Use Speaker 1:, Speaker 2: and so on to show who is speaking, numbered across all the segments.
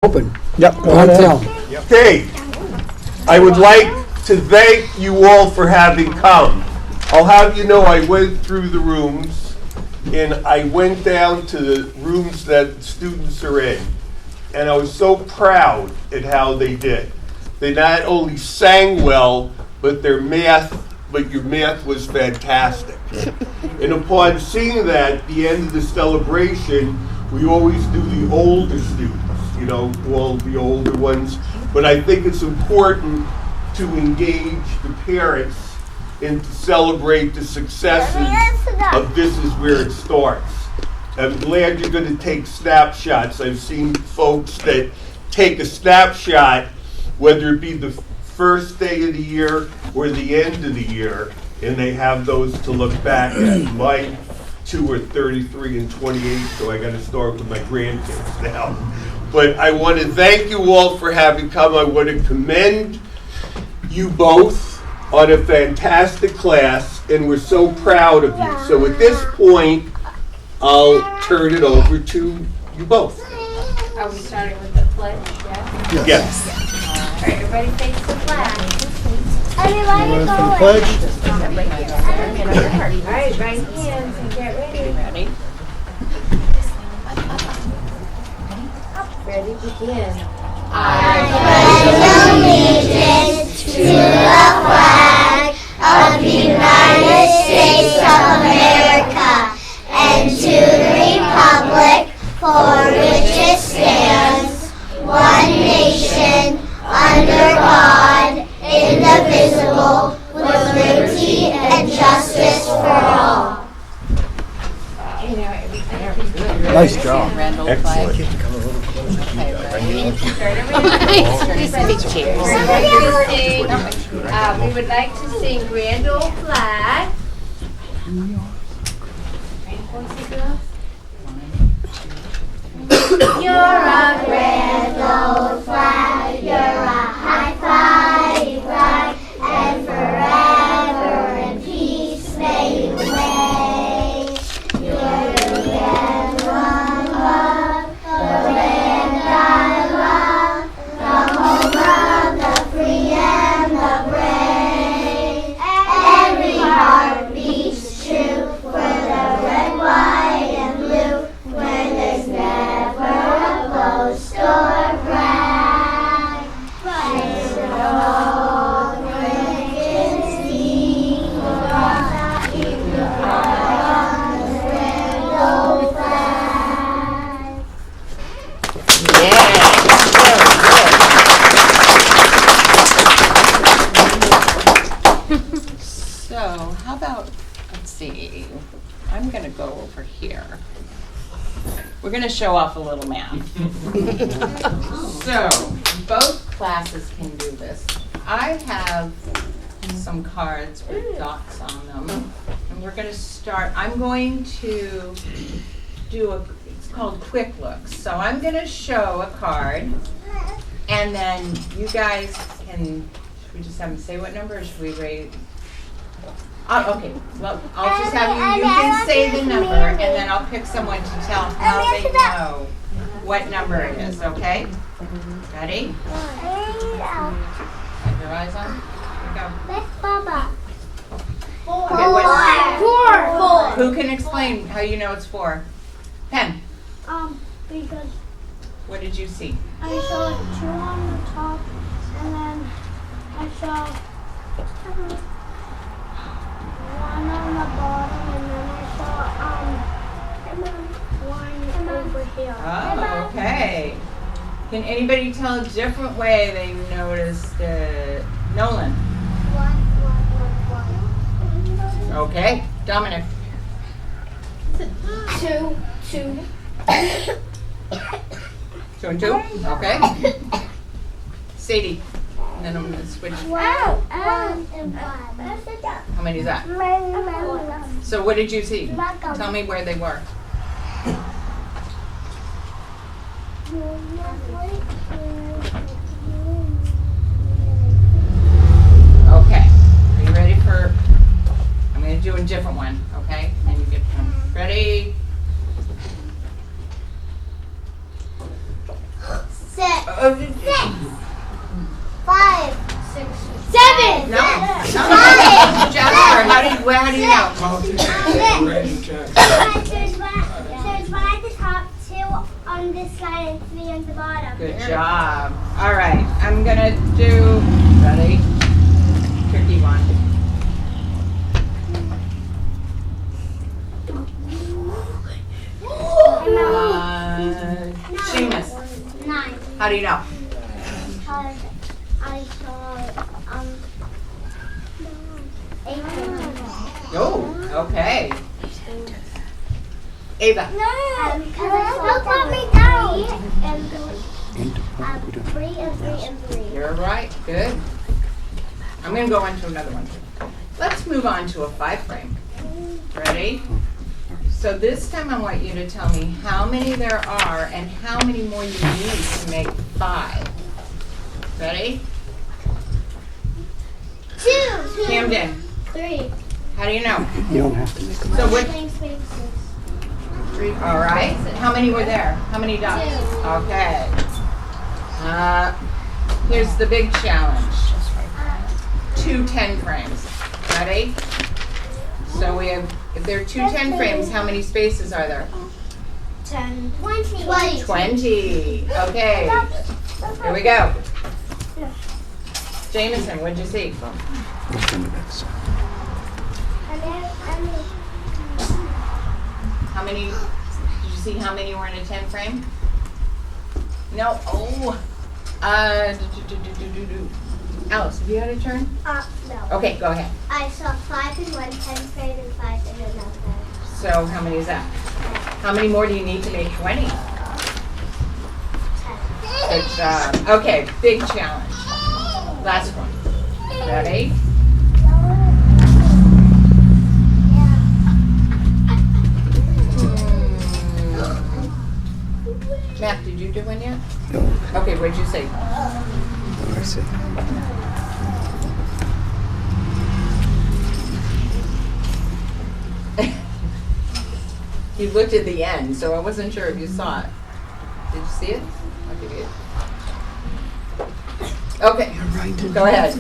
Speaker 1: Open. Yep, go ahead.
Speaker 2: Okay, I would like to thank you all for having come. I'll have you know I went through the rooms and I went down to the rooms that students are in. And I was so proud at how they did. They not only sang well, but your math was fantastic. And upon seeing that, at the end of the celebration, we always do the older students. You know, all the older ones. But I think it's important to engage the parents and to celebrate the successes of This Is Where It Starts. I'm glad you're going to take snapshots. I've seen folks that take a snapshot, whether it be the first day of the year or the end of the year, and they have those to look back at. My two are 33 and 28, so I got to start with my grandkids now. But I want to thank you all for having come. I want to commend you both on a fantastic class, and we're so proud of you. So at this point, I'll turn it over to you both.
Speaker 3: Are we starting with the pledge?
Speaker 2: Yes.
Speaker 3: All right, everybody face the flag.
Speaker 1: Everybody for the pledge.
Speaker 3: All right, right hands and get ready. Ready, begin.
Speaker 4: I pledge allegiance to the flag of the United States of America and to the republic for which it stands, one nation, under God, indivisible, with liberty and justice for all.
Speaker 1: Nice job.
Speaker 2: Excellent.
Speaker 3: We would like to sing Grand Old Flag.
Speaker 4: You're a grand old flag, you're a high-flying flag, and forever in peace may you reign. You're the land one love, the land I love, the home of the free and the brave. Every heart beats true for the red, white, and blue, where there's never a post or flag. Praise the Lord, great is He, for God keep your eye on the grand old flag.
Speaker 5: So, how about, let's see, I'm going to go over here. We're going to show off a little math. So, both classes can do this. I have some cards with dots on them, and we're going to start. I'm going to do it's called quick looks. So I'm going to show a card, and then you guys can, should we just have them say what number, or should we raise? Okay, well, I'll just have you can say the number, and then I'll pick someone to tell how they know what number it is, okay? Ready? Have your eyes on? Here we go. Okay,
Speaker 4: Four.
Speaker 5: who can explain how you know it's 4? Pen,
Speaker 4: Because
Speaker 5: what did you see?
Speaker 4: I saw 2 on the top, and then I saw 1 on the bottom, and then I saw 1 over here.
Speaker 5: Oh, okay. Can anybody tell a different way they noticed Nolan?
Speaker 4: 1.
Speaker 5: Okay, Dominic.
Speaker 4: 2.
Speaker 5: 2 and 2? Okay. Sadie. And then I'm going to switch.
Speaker 4: 1 and 5.
Speaker 5: How many is that? So what did you see? Tell me where they were. Okay. Are you ready for? I'm going to do a different one. Okay. And you get ready.
Speaker 4: 6. 5, 6, 7.
Speaker 5: No. Jasper, how do you know?
Speaker 4: There's 1 at the top, 2 on this side, and 3 on the bottom.
Speaker 5: Good job. All right, I'm gonna do, ready? Tricky one. Seamus,
Speaker 4: 9.
Speaker 5: how do you know?
Speaker 4: Because I saw 8.
Speaker 5: Oh, okay. Ava,
Speaker 4: Because I saw me down. And 3 and 3 and 3.
Speaker 5: you're right, good. I'm gonna go on to another one. Let's move on to a 5 frame. Ready? So this time I want you to tell me how many there are and how many more you need to make 5. Ready?
Speaker 4: 2.
Speaker 5: Camden,
Speaker 4: 3.
Speaker 5: how do you know?
Speaker 1: You don't have to make them.
Speaker 5: So what,
Speaker 4: Space, 6.
Speaker 5: 3, all right. How many were there? How many dots?
Speaker 4: 2.
Speaker 5: Okay. Here's the big challenge. 2 10 frames. Ready? So we have, if there are 2 10 frames, how many spaces are there?
Speaker 4: 10. 20.
Speaker 5: 20. Okay. Here we go. Jameson, what'd you see? How many, did you see how many were in a 10 frame? No. Oh. Alice, have you had a turn?
Speaker 4: No.
Speaker 5: Okay, go ahead.
Speaker 4: I saw 5 in 1 10 frame and 5 in another.
Speaker 5: So how many is that? How many more do you need to make 20?
Speaker 4: 10.
Speaker 5: Good job. Okay, big challenge. Last one. Ready? Matt, did you do one yet?
Speaker 1: No.
Speaker 5: Okay, what'd you say?
Speaker 1: I see.
Speaker 5: You looked at the end, so I wasn't sure if you saw it. Did you see it? I'll give you it. Okay, go ahead.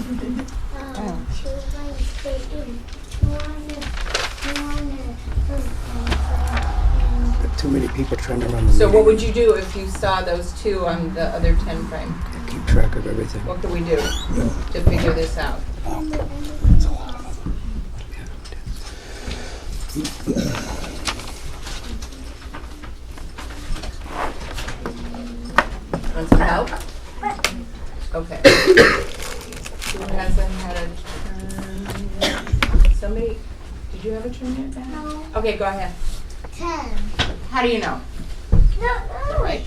Speaker 1: Too many people trying to run the
Speaker 5: So what
Speaker 1: meeting.
Speaker 5: would you do if you saw those 2 on the other 10 frame?
Speaker 1: Keep track of everything.
Speaker 5: What can we do to figure this out?
Speaker 1: That's a lot of them.
Speaker 5: Want some help? Okay. Who hasn't had a turn? Somebody, did you have a turn yet, Ben?
Speaker 4: No.
Speaker 5: Okay, go ahead.
Speaker 4: 10.
Speaker 5: How do you know?
Speaker 4: No.
Speaker 5: Right?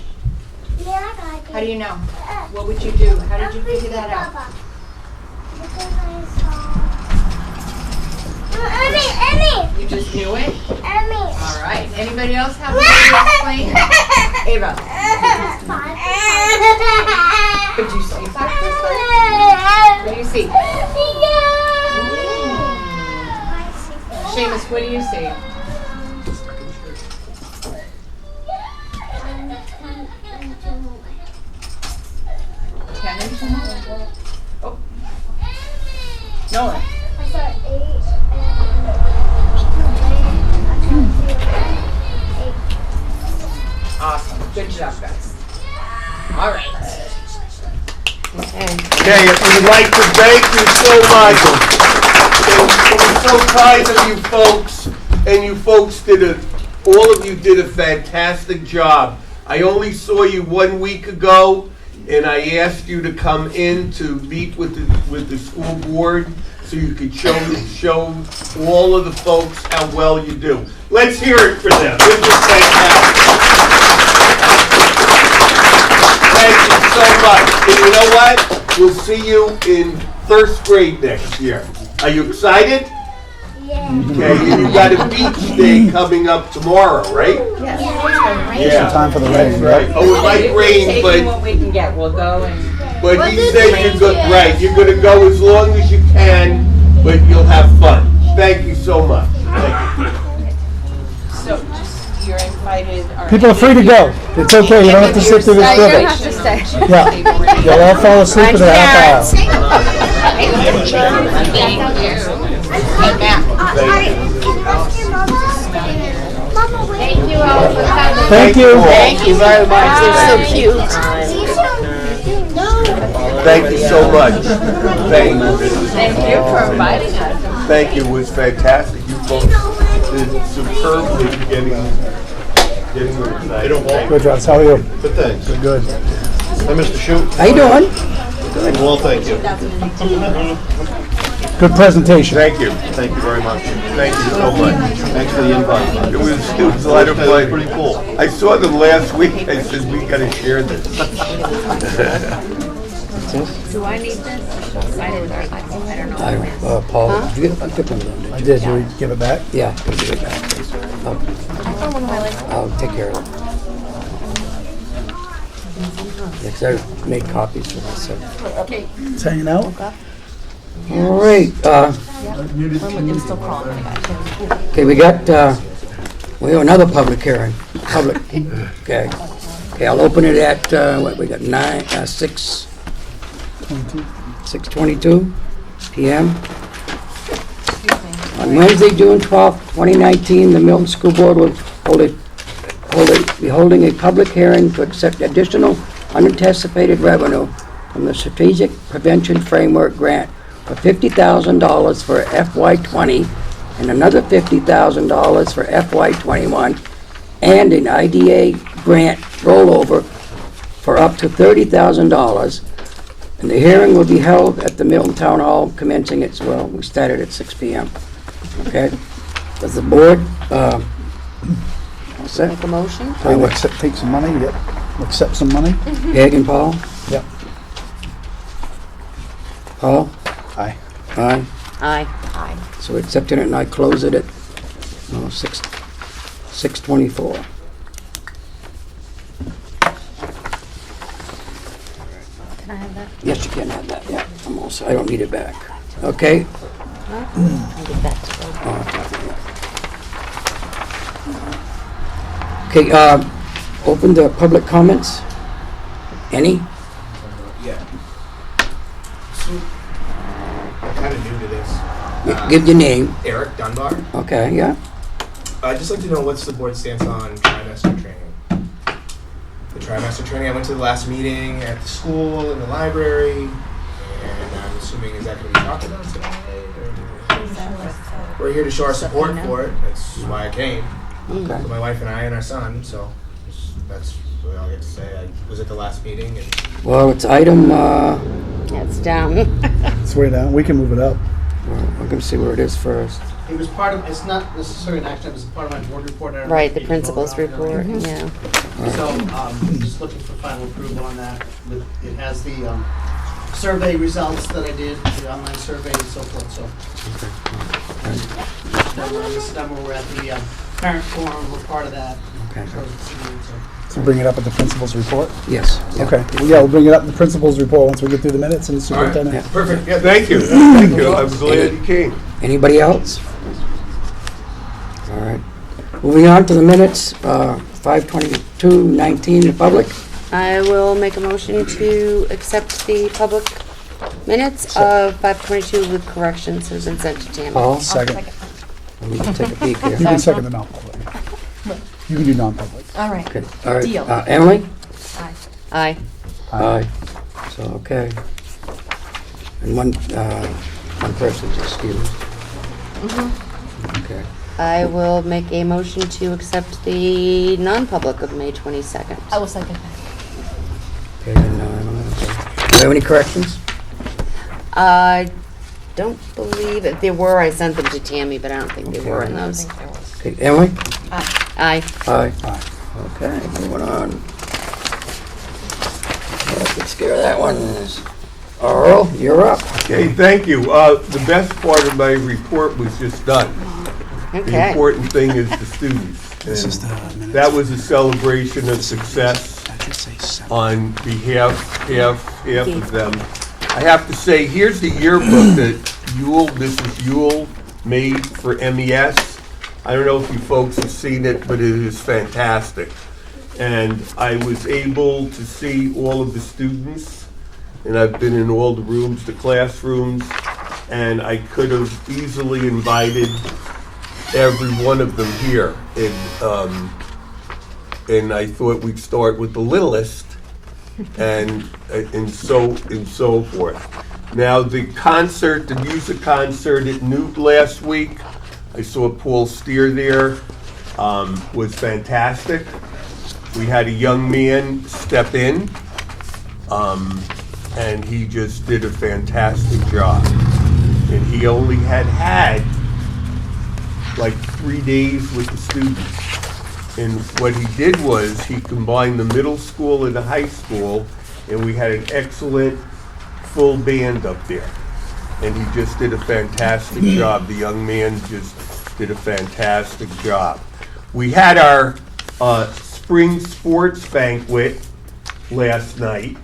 Speaker 4: Yeah, I got it.
Speaker 5: How do you know? What would you do? How did you figure that out?
Speaker 4: Because I saw. Emmy!
Speaker 5: You just knew it?
Speaker 4: Emmy!
Speaker 5: All right. Anybody else have anything to explain? Ava,
Speaker 4: 5.
Speaker 5: could you see 5 plus 5? What do you see? Seamus, what do you see? 10 and 2? Oh. Nolan.
Speaker 4: I saw 8 and
Speaker 5: Awesome. Good job, guys. All right.
Speaker 2: Okay, if we'd like to thank you so much. And we're so proud of you folks, and you folks all of you did a fantastic job. I only saw you 1 week ago, and I asked you to come in to meet with the school board so you could show all of the folks how well you do. Let's hear it for them. This is fantastic. Thank you so much. And you know what? We'll see you in first grade next year. Are you excited? Okay, and you got a beach day coming up tomorrow, right? Yeah.
Speaker 1: Time for the rain.
Speaker 2: That's right. Oh, it might rain,
Speaker 5: Taking
Speaker 2: but
Speaker 5: what we can get. We'll go and.
Speaker 2: he said you're good. Right, you're going to go as long as you can, but you'll have fun. Thank you so much. Thank you.
Speaker 5: So, just you're invited. Our
Speaker 6: People are free to go. It's okay, you don't have to sit through this privilege.
Speaker 5: to stay.
Speaker 6: Yeah, you'll all fall asleep in a half hour.
Speaker 5: Thank
Speaker 3: Thank you all for coming.
Speaker 6: Thank you.
Speaker 7: Thank you very much. They're so cute.
Speaker 2: Thank you so much. Thank you.
Speaker 5: Thank you for inviting us.
Speaker 2: Thank you, it was fantastic. You folks did superbly getting them excited.
Speaker 6: Good, Josh, how are you?
Speaker 8: Good, thanks.
Speaker 6: Good.
Speaker 8: Hi, Mr. Shute.
Speaker 1: How you doing?
Speaker 8: Well, thank you.
Speaker 6: Good presentation.
Speaker 2: Thank you.
Speaker 8: Thank you very much.
Speaker 2: Thank you so much.
Speaker 8: Thanks for the invite.
Speaker 2: It was a lot of fun.
Speaker 8: Pretty cool.
Speaker 2: I saw them last week. I said, we gotta share this.
Speaker 5: Do I need this? I didn't, I don't know.
Speaker 1: Paul, did you get one of them?
Speaker 6: I did, you give it back?
Speaker 1: Yeah, give it back, please. I'll take care of it. Yeah, 'cause I made copies for myself.
Speaker 6: It's hanging out?
Speaker 1: All right, okay, we got, we have another public hearing, okay. Okay, I'll open it at, what, we got 6:22 p.m. On Wednesday, June 12th, 2019, the Milton School Board will be holding a public hearing to accept additional unanticipated revenue from the Strategic Prevention Framework Grant for $50,000 for FY20 and another $50,000 for FY21 and an IDA grant rollover for up to $30,000. And the hearing will be held at the Milton Town Hall commencing at, well, we started at 6 p.m. Okay? Does the board, what's that?
Speaker 7: Make a motion?
Speaker 6: So you take some money, yep. Accept some money?
Speaker 1: Peg and Paul?
Speaker 6: Yep.
Speaker 1: Paul?
Speaker 6: Aye.
Speaker 1: Aye.
Speaker 7: Aye.
Speaker 1: So we're accepting it and I close it at 6:24.
Speaker 7: Can I have that?
Speaker 1: Yes, you can have that, yeah. I'm also, I don't need it back. Okay?
Speaker 7: I'll give that to Bill.
Speaker 1: Okay, open the public comments. Any?
Speaker 9: Yeah. So, I'm kind of new to this.
Speaker 1: Give your name.
Speaker 9: Eric Dunbar.
Speaker 1: Okay, yeah.
Speaker 9: I'd just like to know what's the board stance on trimester training. The trimester training, I went to the last meeting at the school, in the library, and I'm assuming, is that going to be talked about today? We're here to show our support for it. That's why I came.
Speaker 1: Okay.
Speaker 9: For my wife and I and our son, so that's what I'll get to say. I was at the last meeting, and
Speaker 1: Well, it's item,
Speaker 7: It's down.
Speaker 6: It's way down, we can move it up.
Speaker 1: we're gonna see where it is first.
Speaker 10: It was part of, it's not necessarily an action, it was part of my board report. I don't know
Speaker 7: Right,
Speaker 10: if
Speaker 7: the
Speaker 10: you
Speaker 7: principal's
Speaker 10: voted on it or
Speaker 7: report,
Speaker 10: not.
Speaker 7: yeah.
Speaker 10: So, just looking for final approval on that. It has the survey results that I did, the online survey and so forth, so. This is where we're at the parent forum, we're part of that.
Speaker 1: Okay.
Speaker 6: So bring it up at the principal's report?
Speaker 1: Yes. yeah.
Speaker 6: Okay, well, yeah, we'll bring it up in the principal's report once we get through the minutes and the superintendent.
Speaker 1: Yeah.
Speaker 9: Perfect.
Speaker 2: Yeah, thank you. Thank you. I'm glad you came.
Speaker 1: Anybody else? All right. Moving on to the minutes, 5/22/19, the public.
Speaker 7: I will make a motion to accept the public minutes of 5:22 with corrections that have been sent to Tammy.
Speaker 1: Paul,
Speaker 6: Second.
Speaker 1: let me take a peek
Speaker 6: You
Speaker 1: here.
Speaker 6: can second the non-public. You can do non-public.
Speaker 7: All right.
Speaker 1: Okay, all right.
Speaker 7: Deal.
Speaker 1: Emily?
Speaker 7: Aye.
Speaker 1: Aye. So, okay. And one person's excused. Okay.
Speaker 7: I will make a motion to accept the non-public of May 22nd.
Speaker 3: I will second that.
Speaker 1: Okay, then, okay. Do you have any corrections?
Speaker 7: I don't believe, if there were, I sent them to Tammy, but I don't think they were in those.
Speaker 1: Okay, Emily?
Speaker 7: Aye.
Speaker 1: Aye.
Speaker 6: Aye.
Speaker 1: Okay, moving on. Let's scare that one. Earl, you're up.
Speaker 2: Okay, thank you. The best part of my report was just done. The
Speaker 7: Okay.
Speaker 2: important thing is the students.
Speaker 6: This is the
Speaker 2: And
Speaker 6: minutes.
Speaker 2: that was a celebration of success
Speaker 6: I did say 7.
Speaker 2: on behalf of them. I have to say, here's the yearbook that Mrs. Yule made for MES. I don't know if you folks have seen it, but it is fantastic. and I was able to see all of the students, and I've been in all the rooms, the classrooms, and I could have easily invited every one of them here. And I thought we'd start with the littlest, and so forth. Now, the concert, the music concert at Newt last week, I saw Paul Steer there, was fantastic. We had a young man step in, and he just did a fantastic job. And he only had like 3 days with the students. And what he did was he combined the middle school and the high school, and we had an excellent full band up there. And he just did a fantastic job. The young man just did a fantastic job. We had our spring sports banquet last night,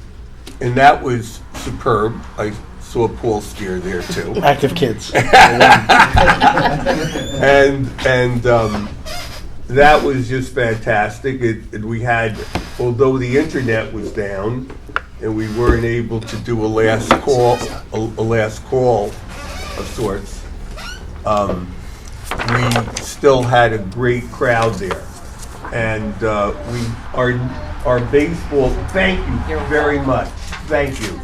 Speaker 2: and that was superb. I saw Paul Steer there too.
Speaker 6: Active kids.
Speaker 2: And that was just fantastic. We had, although the internet was down and we weren't able to do a last call of sorts, we still had a great crowd there. And our baseball, thank you very much. Thank you.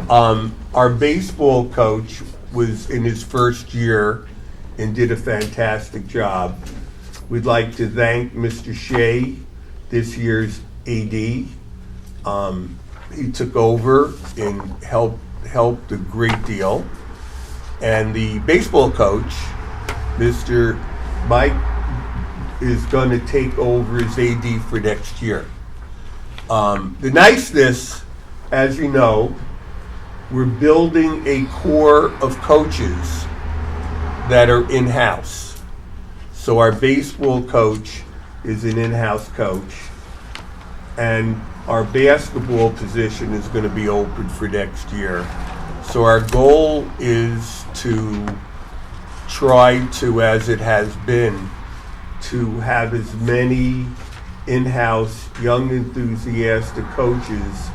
Speaker 2: Our baseball coach was in his first year and did a fantastic job. We'd like to thank Mr. Shea, this year's AD. He took over and helped a great deal. And the baseball coach, Mr. Mike, is going to take over as AD for next year. The niceness, as you know, we're building a core of coaches that are in-house. So our baseball coach is an in-house coach, and our basketball position is going to be open for next year. So our goal is to try to, as it has been, to have as many in-house young enthusiastic coaches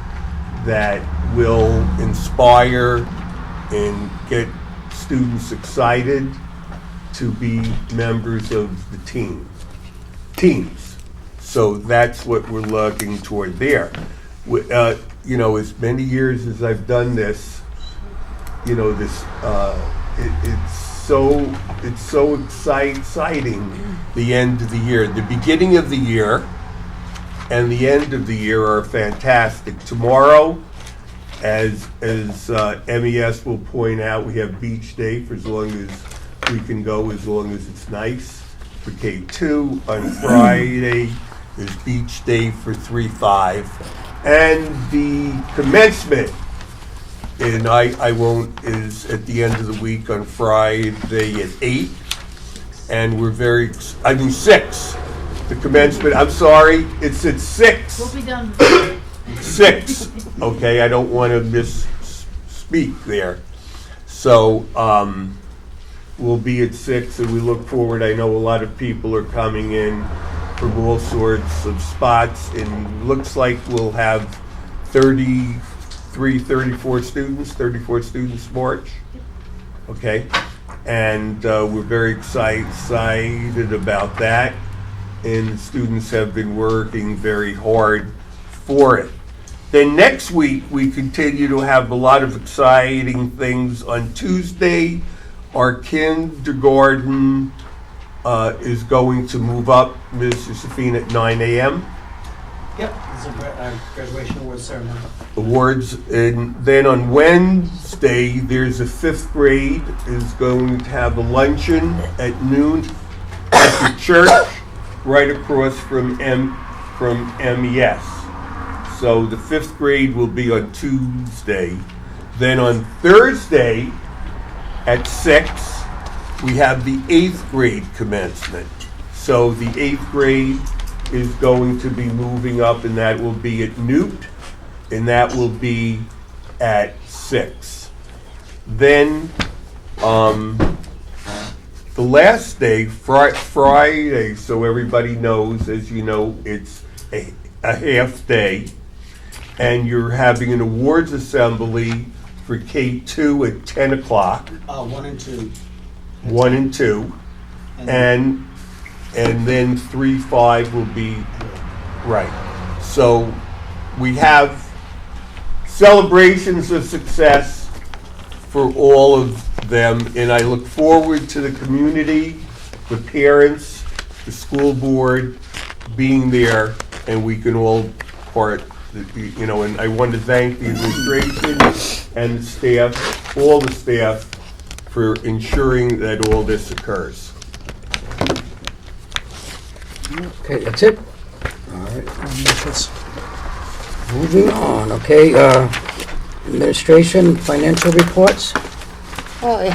Speaker 2: that will inspire and get students excited to be members of the teams. So that's what we're looking toward there. As many years as I've done this, it's so exciting, the end of the year. The beginning of the year and the end of the year are fantastic. Tomorrow, as MES will point out, we have beach day for as long as we can go, as long as it's nice, for K2. On Friday is beach day for 3-5. And the commencement, and I won't, is at the end of the week on Friday at 8. And we're 6. The commencement, I'm sorry, it's at 6.
Speaker 3: We'll be done.
Speaker 2: 6, okay, I don't want to misspeak there. So, we'll be at 6, and we look forward. I know a lot of people are coming in from all sorts of spots, and looks like we'll have 34 students March, okay? And we're very excited about that, and the students have been working very hard for it. Then next week, we continue to have a lot of exciting things. On Tuesday, our kindergarten is going to move up, Ms. Josephine, at 9 a.m.
Speaker 10: Yep, it's a graduation awards ceremony.
Speaker 2: Awards, and then on Wednesday, there's a 5th grade is going to have a luncheon at noon at the church right across from MES. So the 5th grade will be on Tuesday. Then on Thursday at 6, we have the 8th grade commencement. So the 8th grade is going to be moving up, and that will be at Newt, and that will be at 6. Then the last day, Friday, so everybody knows, as you know, it's a half day, and you're having an awards assembly for K2 at 10 o'clock,
Speaker 10: 1 and 2.
Speaker 2: 1 and 2, and then 3, 5 will be, right. So we have celebrations of success for all of them, and I look forward to the community, the parents, the school board being there, and we can all part, you know, and I want to thank the administration and the staff, all the staff, for ensuring that all this occurs.
Speaker 1: Okay, that's it? All right. Moving on, okay, administration, financial reports,
Speaker 7: Oh, yeah.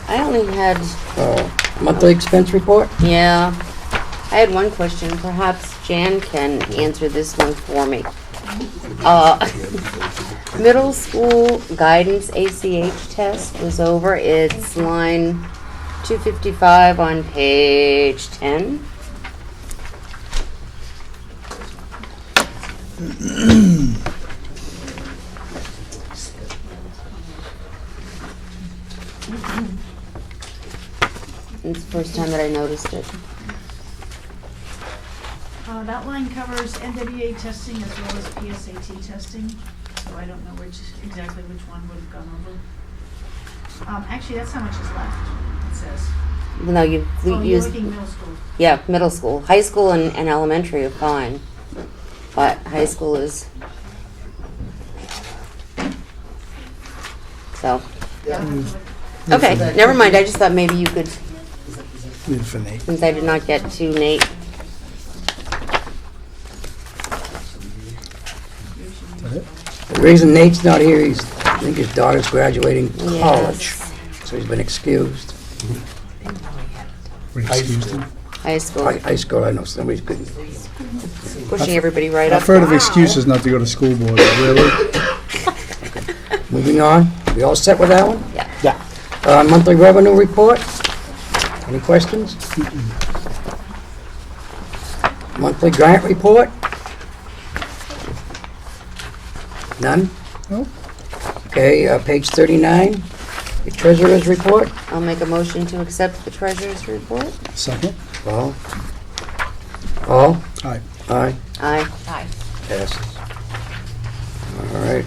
Speaker 7: I only had,
Speaker 1: monthly expense report?
Speaker 7: yeah, I had one question. Perhaps Jan can answer this one for me. Middle school guidance ACH test was over. It's line 255 on page 10. It's the first time that I noticed it.
Speaker 11: That line covers NWA testing as well as PSAT testing, so I don't know exactly which one would have gone over. Actually, that's how much is left, it says.
Speaker 7: No, you've
Speaker 11: Oh, you're
Speaker 7: used,
Speaker 11: looking middle school.
Speaker 7: yeah, middle school. High school and elementary are fine, but high school is. So, okay, never mind. I just thought maybe you could,
Speaker 6: Leave it for Nate.
Speaker 7: since I did not get to Nate.
Speaker 1: The reason Nate's not here, I think his daughter's graduating college,
Speaker 7: Yes.
Speaker 1: so he's been excused.
Speaker 6: We excused him.
Speaker 7: High school,
Speaker 1: High school, I know somebody's good.
Speaker 7: pushing everybody right up.
Speaker 6: I've heard of excuses not to go to school board, but really?
Speaker 1: Moving on, we all set with that one?
Speaker 7: Yeah.
Speaker 1: Monthly revenue report, any questions? Monthly grant report? None?
Speaker 6: No.
Speaker 1: Okay, page 39, the treasurer's report.
Speaker 7: I'll make a motion to accept the treasurer's report.
Speaker 6: Second?
Speaker 1: Paul? Paul?
Speaker 6: Aye.
Speaker 1: Aye.
Speaker 7: Aye.
Speaker 1: Passes. All right.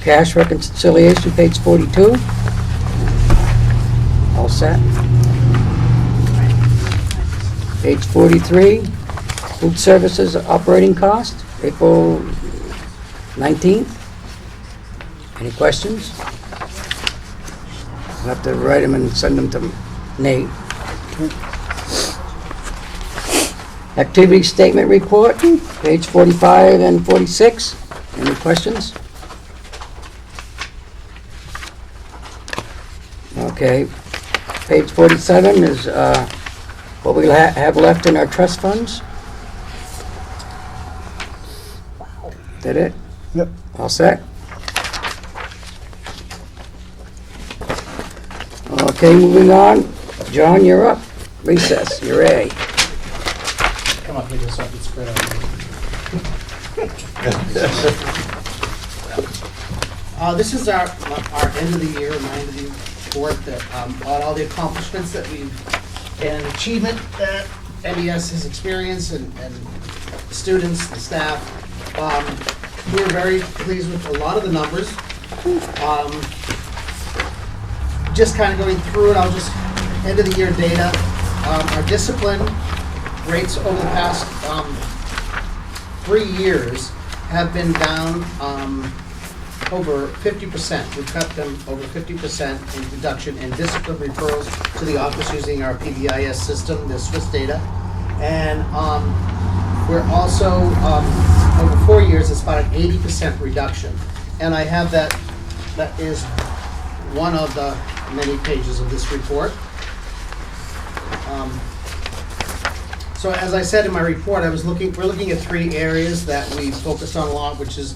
Speaker 1: Cash reconciliation, page 42. All set. Page 43, food services operating cost, April 19th. Any questions? I'll have to write them and send them to Nate. Activity statement report, page 45 and 46. Any questions? Okay. Page 47 is what we have left in our trust funds. That it?
Speaker 6: Yep.
Speaker 1: All set? Okay, moving on. John, you're up. Recess, you're A.
Speaker 10: Come on, pick this up, it's spread out. This is our end of the year, my end of the report that, on all the accomplishments that we've, and achievement that MES has experienced and the students, the staff. We're very pleased with a lot of the numbers. Just kind of going through it, I'll just, end of the year data. Our discipline rates over the past 3 years have been down over 50%. We've cut them over 50% in reduction in discipline referrals to the office using our PBIS system, the Swiss data. And we're also, over 4 years, it's about an 80% reduction. And I have that is one of the many pages of this report. So as I said in my report, we're looking at 3 areas that we focused on a lot, which is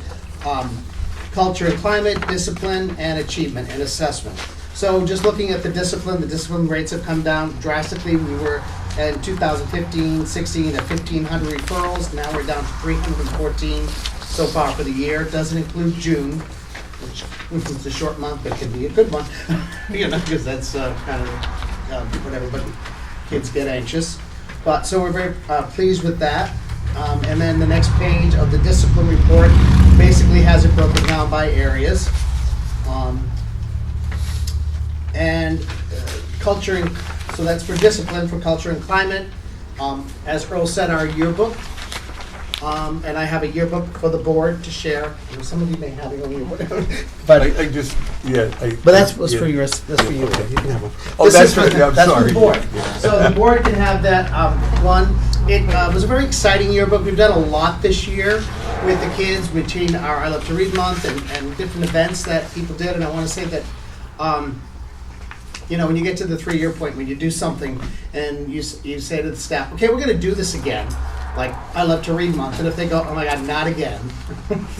Speaker 10: culture and climate, discipline, and achievement and assessment. So just looking at the discipline rates have come down drastically. We were in 2015, 16 at 1,500 referrals. Now we're down to 314 so far for the year. Doesn't include June, which is a short month, but can be a good one, because that's kind of whatever, but kids get anxious. But so we're very pleased with that. And then the next page of the discipline report basically has it broken down by areas. Culture, and so that's for discipline, for culture and climate. As Earl said, our yearbook. And I have a yearbook for the board to share. Some of you may have your own yearbook. But
Speaker 2: I just, yeah.
Speaker 10: But that's what's for yours. That's for you.
Speaker 2: Okay.
Speaker 10: You can have one.
Speaker 2: Oh,
Speaker 10: This
Speaker 2: that's
Speaker 10: is for
Speaker 2: right.
Speaker 10: the-
Speaker 2: I'm
Speaker 10: that's for
Speaker 2: sorry.
Speaker 10: the board.
Speaker 2: Yeah.
Speaker 10: So the board can have that one. It was a very exciting yearbook. We've done a lot this year with the kids between our I Love to Read month and different events that people did. And I want to say that, when you get to the 3-year point, when you do something and you say to the staff, okay, we're going to do this again. Like I Love to Read month, and if they go, oh my God, not again,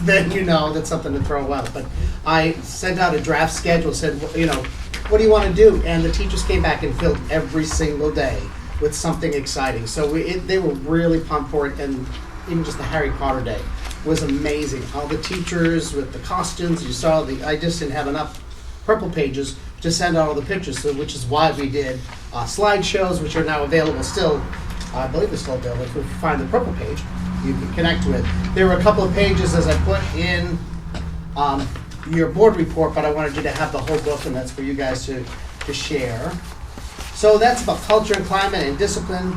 Speaker 10: then you know that's something to throw out. But I sent out a draft schedule, said, what do you want to do? And the teachers came back and filled every single day with something exciting. So they were really pumped for it, and even just the Harry Potter day was amazing. All the teachers with the costumes, you saw I just didn't have enough purple pages to send out all the pictures, so, which is why we did slideshows, which are now available still. I believe it's still available. If you find the purple page, you can connect to it. There were a couple of pages as I put in your board report, but I wanted you to have the whole book, and that's for you guys to share. So that's about culture and climate and discipline.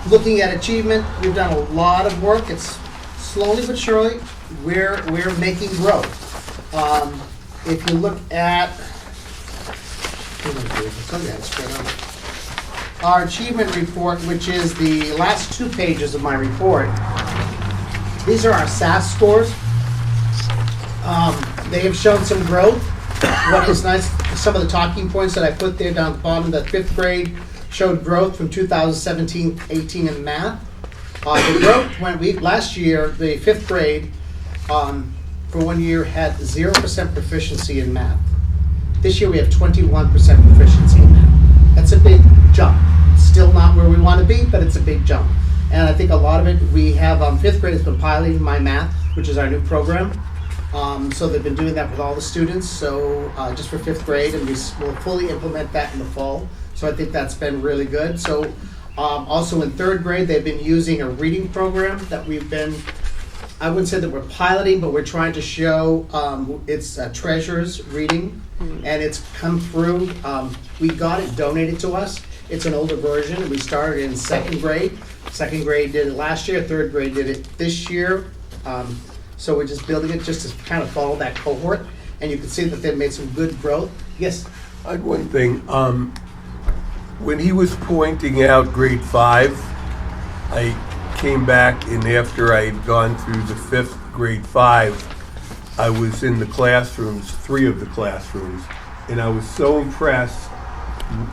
Speaker 10: Looking at achievement, we've done a lot of work. It's slowly but surely, we're making growth. If you look at our achievement report, which is the last 2 pages of my report, these are our SAS scores. They have shown some growth. What is nice, some of the talking points that I put there down at the bottom, that 5th grade showed growth from 2017-18 in math. The growth last year, the 5th grade, for 1 year had 0% proficiency in math. This year we have 21% proficiency in math. That's a big jump. Still not where we want to be, but it's a big jump. And I think a lot of it, we have 5th grade has been piloting My Math, which is our new program. So they've been doing that with all the students, so just for 5th grade, and we will fully implement that in the fall. So I think that's been really good. So also in 3rd grade, they've been using a reading program that we've been, I wouldn't say that we're piloting, but we're trying to show it's Treasures reading, and it's come through. We got it donated to us. It's an older version. We started in 2nd grade. 2nd grade did it last year. 3rd grade did it this year. So we're just building it just to kind of follow that cohort, and you can see that they've made some good growth. Yes?
Speaker 2: I had one thing. When he was pointing out grade 5, I came back, and after I had gone through the 5th grade 5, I was in the classrooms, 3 of the classrooms, and I was so impressed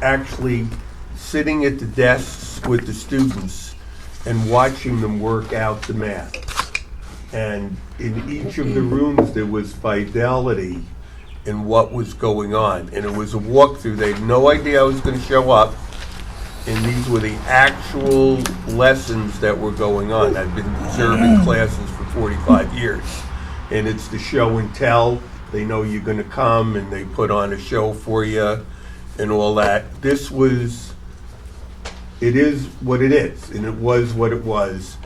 Speaker 2: actually sitting at the desks with the students and watching them work out the math. And in each of the rooms there was fidelity in what was going on. And it was a walkthrough. They had no idea I was going to show up. And these were the actual lessons that were going on. I've been observing classes for 45 years. And it's the show and tell. They know you're going to come, and they put on a show for you and all that. It is what it is, and it was what it was.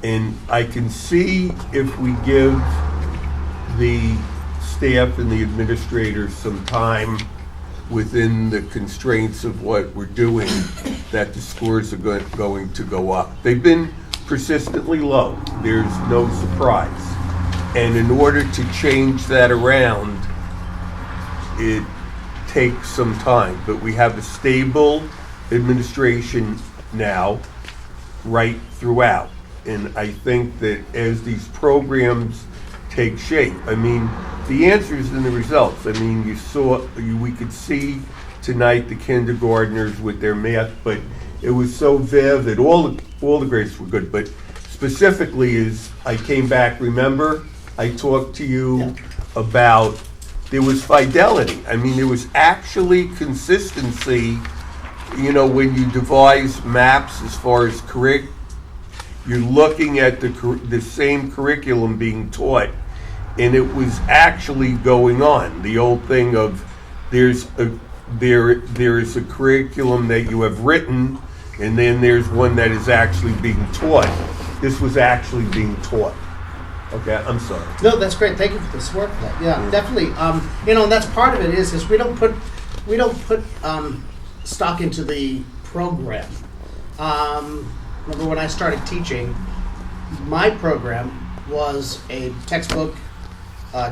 Speaker 2: And I can see if we give the staff and the administrators some time within the constraints of what we're doing, that the scores are going to go up. They've been persistently low. There's no surprise. And in order to change that around, it takes some time. But we have a stable administration now, right throughout. And I think that as these programs take shape, I mean, the answers in the results. I mean, we could see tonight the kindergartners with their math, but it was so vivid. All the grades were good, but specifically as I came back, remember, I talked to you about there was fidelity. I mean, there was actually consistency you know, when you devise maps as far as you're looking at the same curriculum being taught, and it was actually going on. The old thing of there is a curriculum that you have written, and then there's one that is actually being taught. This was actually being taught. Okay, I'm sorry.
Speaker 10: No, that's great. Thank you for this work. Yeah, definitely. You know, and that's part of it is we don't put stock into the program. Remember when I started teaching, my program was a textbook,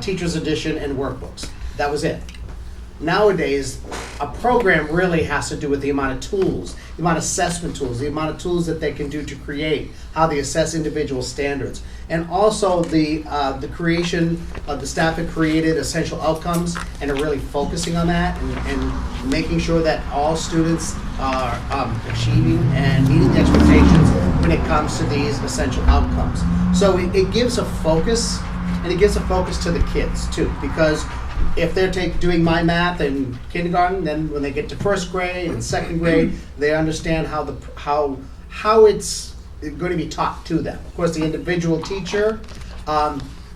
Speaker 10: teacher's edition, and workbooks. That was it. Nowadays, a program really has to do with the amount of tools, the amount of assessment tools, the amount of tools that they can do to create, how they assess individual standards, and also the creation of the staff that created essential outcomes and are really focusing on that and making sure that all students are achieving and meeting the expectations when it comes to these essential outcomes. So it gives a focus, and it gives a focus to the kids too, because if they're doing my math in kindergarten, then when they get to first grade and second grade, they understand how it's going to be taught to them. Of course, the individual teacher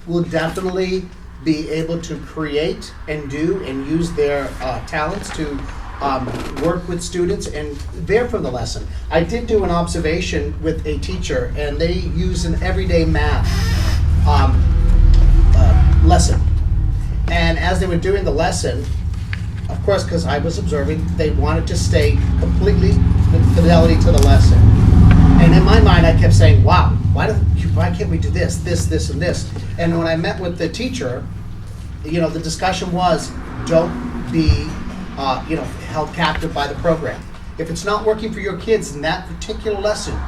Speaker 10: will definitely be able to create and do and use their talents to work with students and there from the lesson. I did do an observation with a teacher, and they use an everyday math lesson. And as they were doing the lesson, of course, because I was observing, they wanted to stay completely with fidelity to the lesson. And in my mind, I kept saying, wow, why can't we do this, and this? And when I met with the teacher, you know, the discussion was, don't be, held captive by the program. If it's not working for your kids in that particular lesson,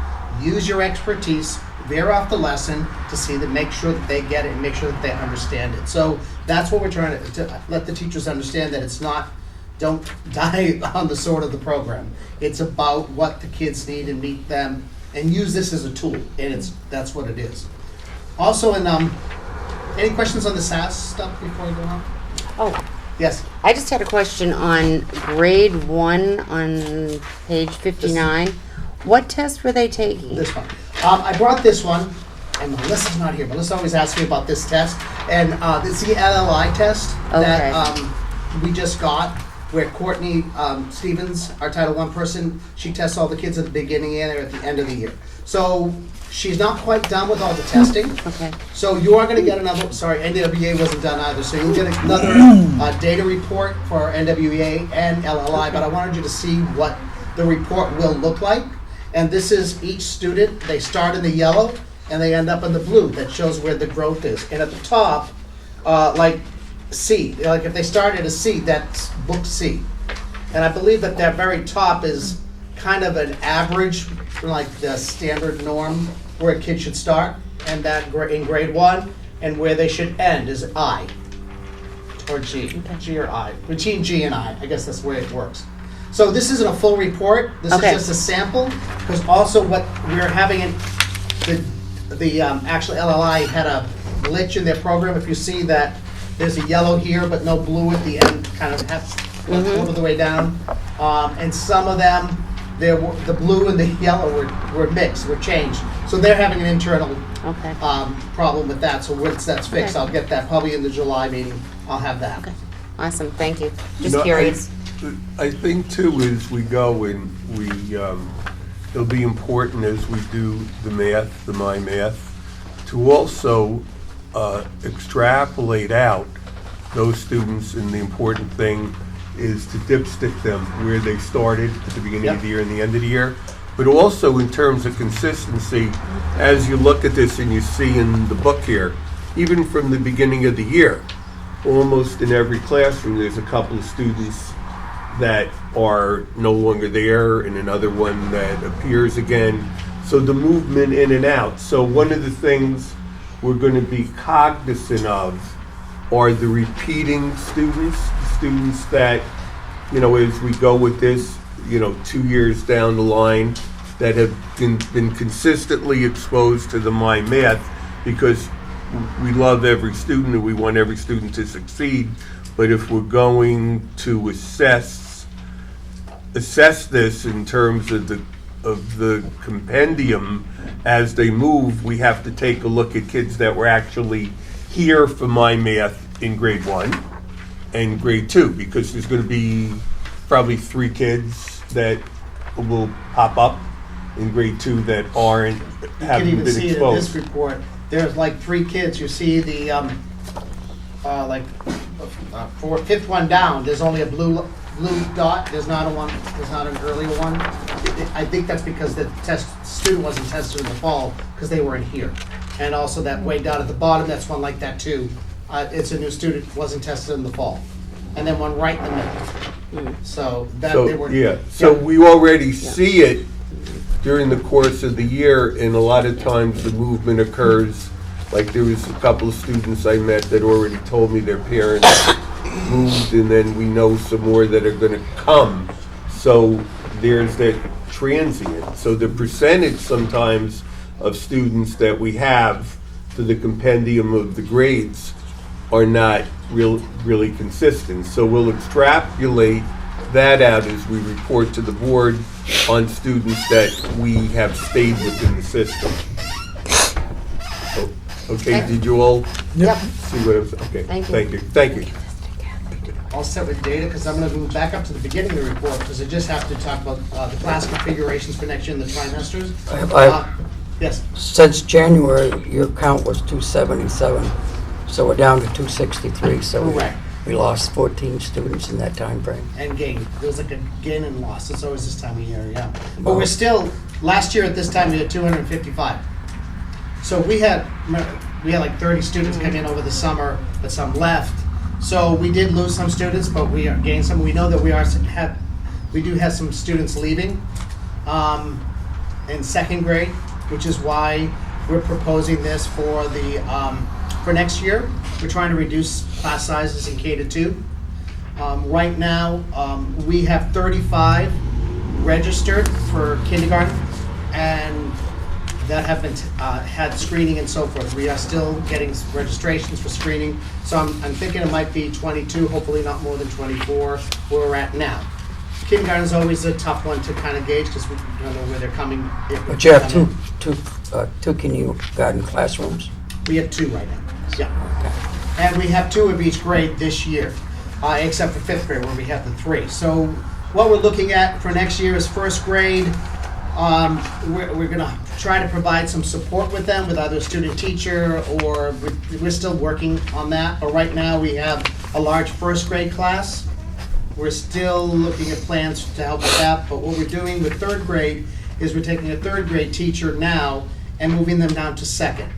Speaker 10: use your expertise, veer off the lesson to see that, make sure that they get it and make sure that they understand it. So that's what we're trying to let the teachers understand, that it's not, don't die on the sword of the program. It's about what the kids need and meet them and use this as a tool, and that's what it is. Also, any questions on the SAS stuff before I go on?
Speaker 7: Oh,
Speaker 10: Yes.
Speaker 7: I just had a question on grade 1 on page 59. What test were they taking?
Speaker 10: This one. I brought this one, and Melissa's not here. Melissa always asks me about this test, and it's the LLI test that we just got, where Courtney Stevens, our Title I person, she tests all the kids at the beginning and at the end of the year. So she's not quite done with all the testing.
Speaker 7: Okay.
Speaker 10: So you are going to get another, sorry, NWEA wasn't done either, so you'll get another data report for NWEA and LLI, but I wanted you to see what the report will look like. And this is each student, they start in the yellow and they end up in the blue. That shows where the growth is. And at the top, like C, like if they start at a C, that's book C. And I believe that very top is kind of an average, like the standard norm where a kid should start, and that in grade 1, and where they should end is I, or G, G or I, between G and I guess that's the way it works. So this isn't a full report, this is just a sample, because also what we're having in, the actual LLI had a glitch in their program. If you see that there's a yellow here but no blue at the end, kind of half over the way down, and some of them, the blue and the yellow were mixed, were changed. So they're having an internal problem with that. So once that's fixed, I'll get that probably in the July meeting. I'll have that.
Speaker 7: Okay. Awesome. Thank you. Just
Speaker 2: You know,
Speaker 7: curious.
Speaker 2: I think too, as we go and it'll be important as we do the math, the My Math, to also extrapolate out those students, and the important thing is to dipstick them where they started at the beginning of the year and the end of the year. But also in terms of consistency, as you look at this and you see in the book here, even from the beginning of the year, almost in every classroom, there's a couple of students that are no longer there and another one that appears again. So the movement in and out. So one of the things we're going to be cognizant of are the repeating students that, as we go with this, 2 years down the line, that have been consistently exposed to the My Math, because we love every student and we want every student to succeed. But if we're going to assess assess this in terms of the compendium as they move. We have to take a look at kids that were actually here for my math in grade 1 and grade 2, because there's going to be probably 3 kids that will pop up in grade 2 that
Speaker 10: You can
Speaker 2: haven't
Speaker 10: even
Speaker 2: been
Speaker 10: see it in this
Speaker 2: exposed.
Speaker 10: report. There's like 3 kids. You see the, fifth one down, there's only a blue dot. There's not an earlier one. I think that's because the student wasn't tested in the fall because they weren't here. And also that way down at the bottom, that's one like that too. It's a new student, wasn't tested in the fall. And then one right in the middle. So that they were.
Speaker 2: So we already see it during the course of the year, and a lot of times the movement occurs. Like there was a couple of students I met that already told me their parents moved, and then we know some more that are gonna come. So there's that transient. So the percentage sometimes of students that we have to the compendium of the grades are not really consistent. So we'll extrapolate that out as we report to the board on students that we have stayed within the system. Okay, did you all
Speaker 7: Yep.
Speaker 2: see what I was, okay,
Speaker 7: Thank you.
Speaker 2: thank you, thank you.
Speaker 10: All set with data, because I'm going to move back up to the beginning of the report, because I just have to talk about the class configurations for next year in the trimesters. Yes,
Speaker 1: Since January, your count was 277, so we're down to 263, so
Speaker 10: correct.
Speaker 1: we lost 14 students in that time frame.
Speaker 10: And gain. There's like a gain and loss. It's always this time of year, yeah. But we're still, last year at this time, we had 255. So we had like 30 students come in over the summer, but some left. So we did lose some students, but we gained some. We know that we do have some students leaving in second grade, which is why we're proposing this for for next year. We're trying to reduce class sizes in K to 2. Right now, we have 35 registered for kindergarten, and that have been had screening and so forth. We are still getting registrations for screening, so I'm thinking it might be 22, hopefully not more than 24, where we're at now. Kindergarten is always a tough one to kind of gauge because we don't know where they're coming.
Speaker 1: But you have two kindergarten classrooms?
Speaker 10: We have 2 right now, yeah. And we have 2 of each grade this year, except for 5th grade where we have the 3. So what we're looking at for next year is first grade. We're going to try to provide some support with them, with either a student teacher, or we're still working on that. But right now we have a large first grade class. We're still looking at plans to help with that. But what we're doing with 3rd grade is we're taking a 3rd grade teacher now and moving them down to 2nd.